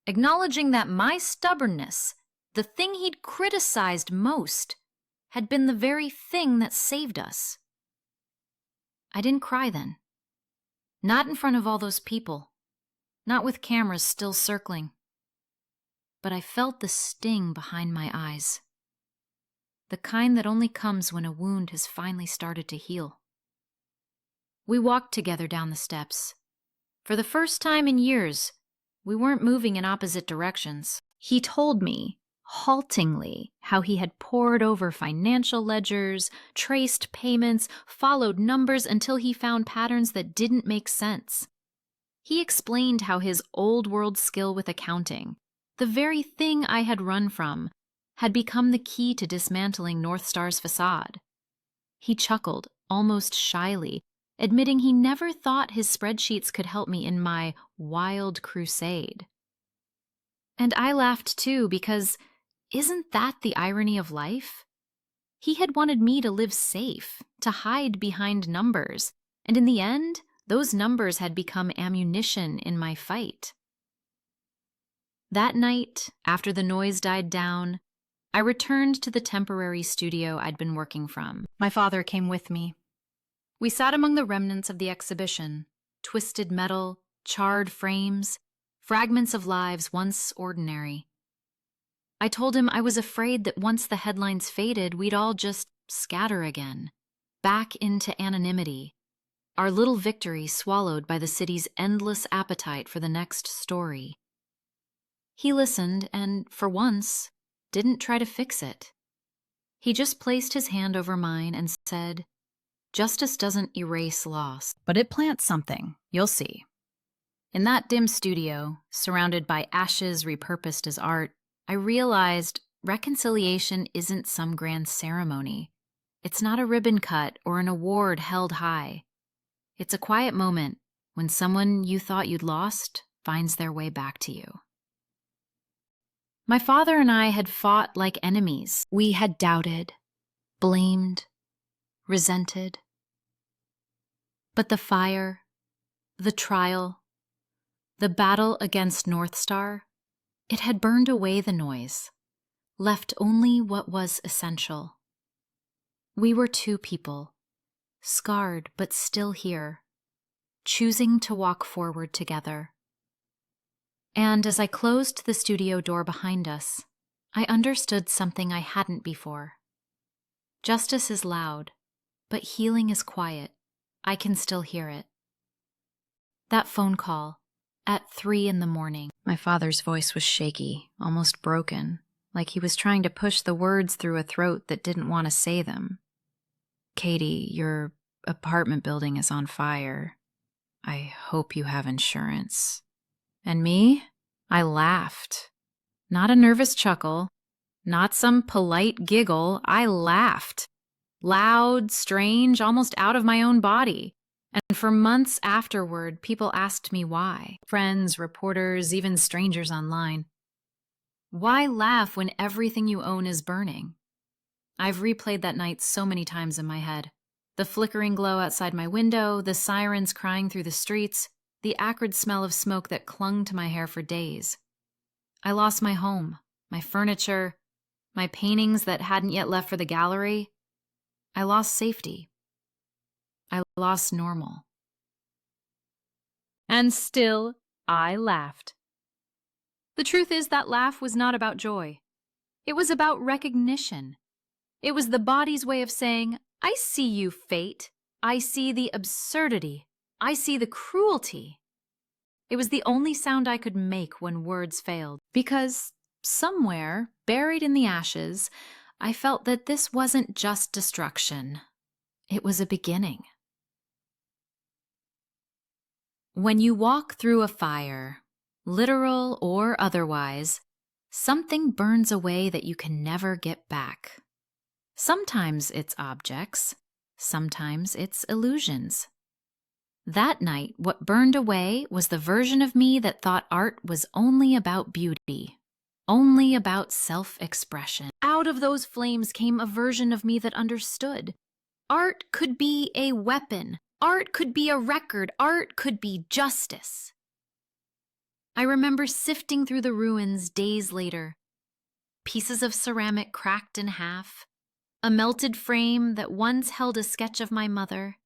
acknowledging that my stubbornness, the thing he'd criticized most, had been the very thing that saved us. I didn't cry then. Not in front of all those people. Not with cameras still circling. But I felt the sting behind my eyes. The kind that only comes when a wound has finally started to heal. We walked together down the steps. For the first time in years, we weren't moving in opposite directions. He told me, haltingly, how he had pored over financial ledgers, traced payments, followed numbers until he found patterns that didn't make sense. He explained how his old-world skill with accounting, the very thing I had run from, had become the key to dismantling North Star's facade. He chuckled, almost shyly, admitting he never thought his spreadsheets could help me in my wild crusade. And I laughed too, because isn't that the irony of life? He had wanted me to live safe, to hide behind numbers, and in the end, those numbers had become ammunition in my fight. That night, after the noise died down, I returned to the temporary studio I'd been working from. My father came with me. We sat among the remnants of the exhibition, twisted metal, charred frames, fragments of lives once ordinary. I told him I was afraid that once the headlines faded, we'd all just scatter again, back into anonymity, our little victory swallowed by the city's endless appetite for the next story. He listened and, for once, didn't try to fix it. He just placed his hand over mine and said, "Justice doesn't erase loss, but it plants something, you'll see." In that dim studio, surrounded by ashes repurposed as art, I realized reconciliation isn't some grand ceremony. It's not a ribbon cut or an award held high. It's a quiet moment when someone you thought you'd lost finds their way back to you. My father and I had fought like enemies. We had doubted, blamed, resented. But the fire, the trial, the battle against North Star, it had burned away the noise, left only what was essential. We were two people, scarred but still here, choosing to walk forward together. And as I closed the studio door behind us, I understood something I hadn't before. Justice is loud, but healing is quiet. I can still hear it. That phone call, at 3 a.m. My father's voice was shaky, almost broken, like he was trying to push the words through a throat that didn't want to say them. "Katie, your apartment building is on fire. I hope you have insurance." And me? I laughed. Not a nervous chuckle, not some polite giggle. I laughed. Loud, strange, almost out of my own body. And for months afterward, people asked me why. Friends, reporters, even strangers online. Why laugh when everything you own is burning? I've replayed that night so many times in my head. The flickering glow outside my window, the sirens crying through the streets, the acrid smell of smoke that clung to my hair for days. I lost my home, my furniture, my paintings that hadn't yet left for the gallery. I lost safety. I lost normal. And still, I laughed. The truth is that laugh was not about joy. It was about recognition. It was the body's way of saying, "I see you, fate. I see the absurdity. I see the cruelty." It was the only sound I could make when words failed, because somewhere, buried in the ashes, I felt that this wasn't just destruction. It was a beginning. When you walk through a fire, literal or otherwise, something burns away that you can never get back. Sometimes it's objects, sometimes it's illusions. That night, what burned away was the version of me that thought art was only about beauty, only about self-expression. Out of those flames came a version of me that understood. Art could be a weapon. Art could be a record. Art could be justice. I remember sifting through the ruins days later. Pieces of ceramic cracked in half, a melted frame that once held a sketch of my mother,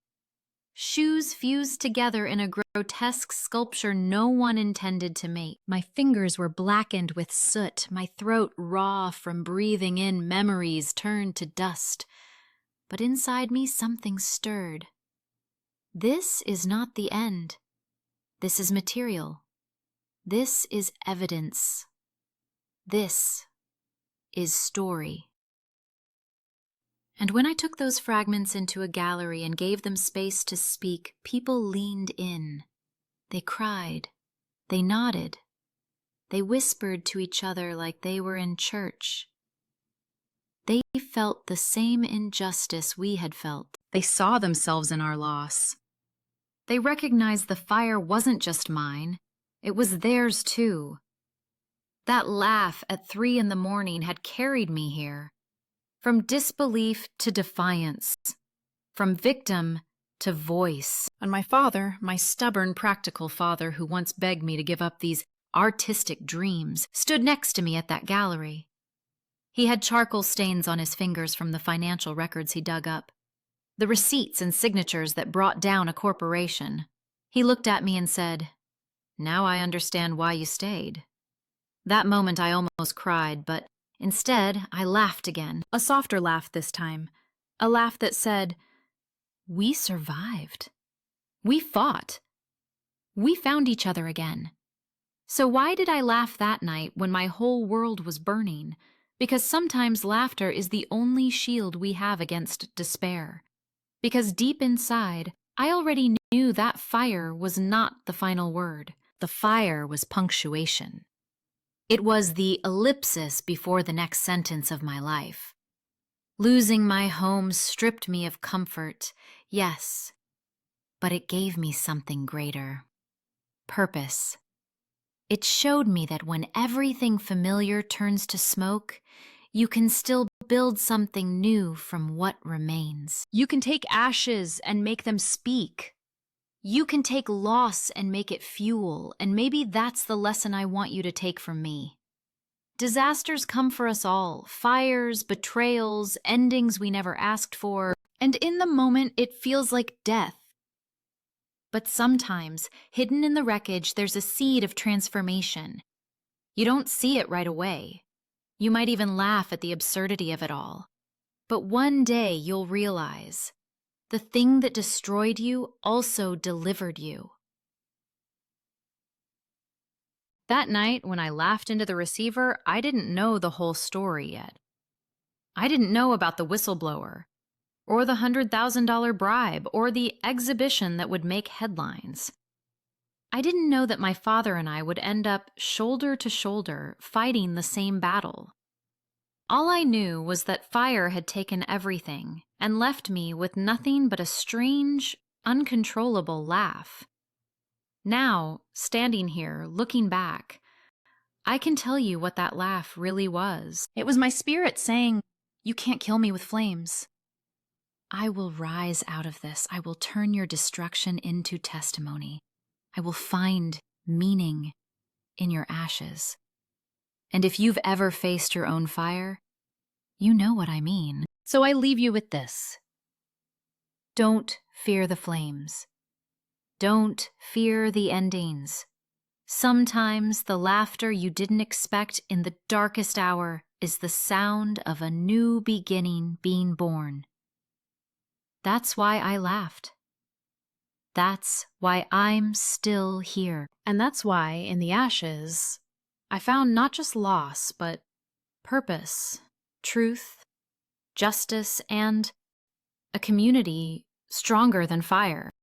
shoes fused together in a grotesque sculpture no one intended to make. My fingers were blackened with soot, my throat raw from breathing in memories turned to dust. But inside me something stirred. This is not the end. This is material. This is evidence. This is story. And when I took those fragments into a gallery and gave them space to speak, people leaned in. They cried. They nodded. They whispered to each other like they were in church. They felt the same injustice we had felt. They saw themselves in our loss. They recognized the fire wasn't just mine, it was theirs too. That laugh at 3 in the morning had carried me here, from disbelief to defiance, from victim to voice. And my father, my stubborn, practical father who once begged me to give up these artistic dreams, stood next to me at that gallery. He had charcoal stains on his fingers from the financial records he dug up, the receipts and signatures that brought down a corporation. He looked at me and said, "Now I understand why you stayed." That moment I almost cried, but instead I laughed again, a softer laugh this time, a laugh that said, "We survived. We fought. We found each other again." So why did I laugh that night when my whole world was burning? Because sometimes laughter is the only shield we have against despair. Because deep inside, I already knew that fire was not the final word. The fire was punctuation. It was the ellipsis before the next sentence of my life. Losing my home stripped me of comfort, yes, but it gave me something greater. Purpose. It showed me that when everything familiar turns to smoke, you can still build something new from what remains. You can take ashes and make them speak. You can take loss and make it fuel, and maybe that's the lesson I want you to take from me. Disasters come for us all, fires, betrayals, endings we never asked for, and in the moment it feels like death. But sometimes, hidden in the wreckage, there's a seed of transformation. You don't see it right away. You might even laugh at the absurdity of it all. But one day you'll realize, the thing that destroyed you also delivered you. That night, when I laughed into the receiver, I didn't know the whole story yet. I didn't know about the whistleblower, or the $100,000 bribe, or the exhibition that would make headlines. I didn't know that my father and I would end up shoulder to shoulder fighting the same battle. All I knew was that fire had taken everything and left me with nothing but a strange, uncontrollable laugh. Now, standing here, looking back, I can tell you what that laugh really was. It was my spirit saying, "You can't kill me with flames. I will rise out of this. I will turn your destruction into testimony. I will find meaning in your ashes." And if you've ever faced your own fire, you know what I mean. So I leave you with this. Don't fear the flames. Don't fear the endings. Sometimes the laughter you didn't expect in the darkest hour is the sound of a new beginning being born. That's why I laughed. That's why I'm still here. And that's why, in the ashes, I found not just loss, but purpose, truth, justice, and a community stronger than fire.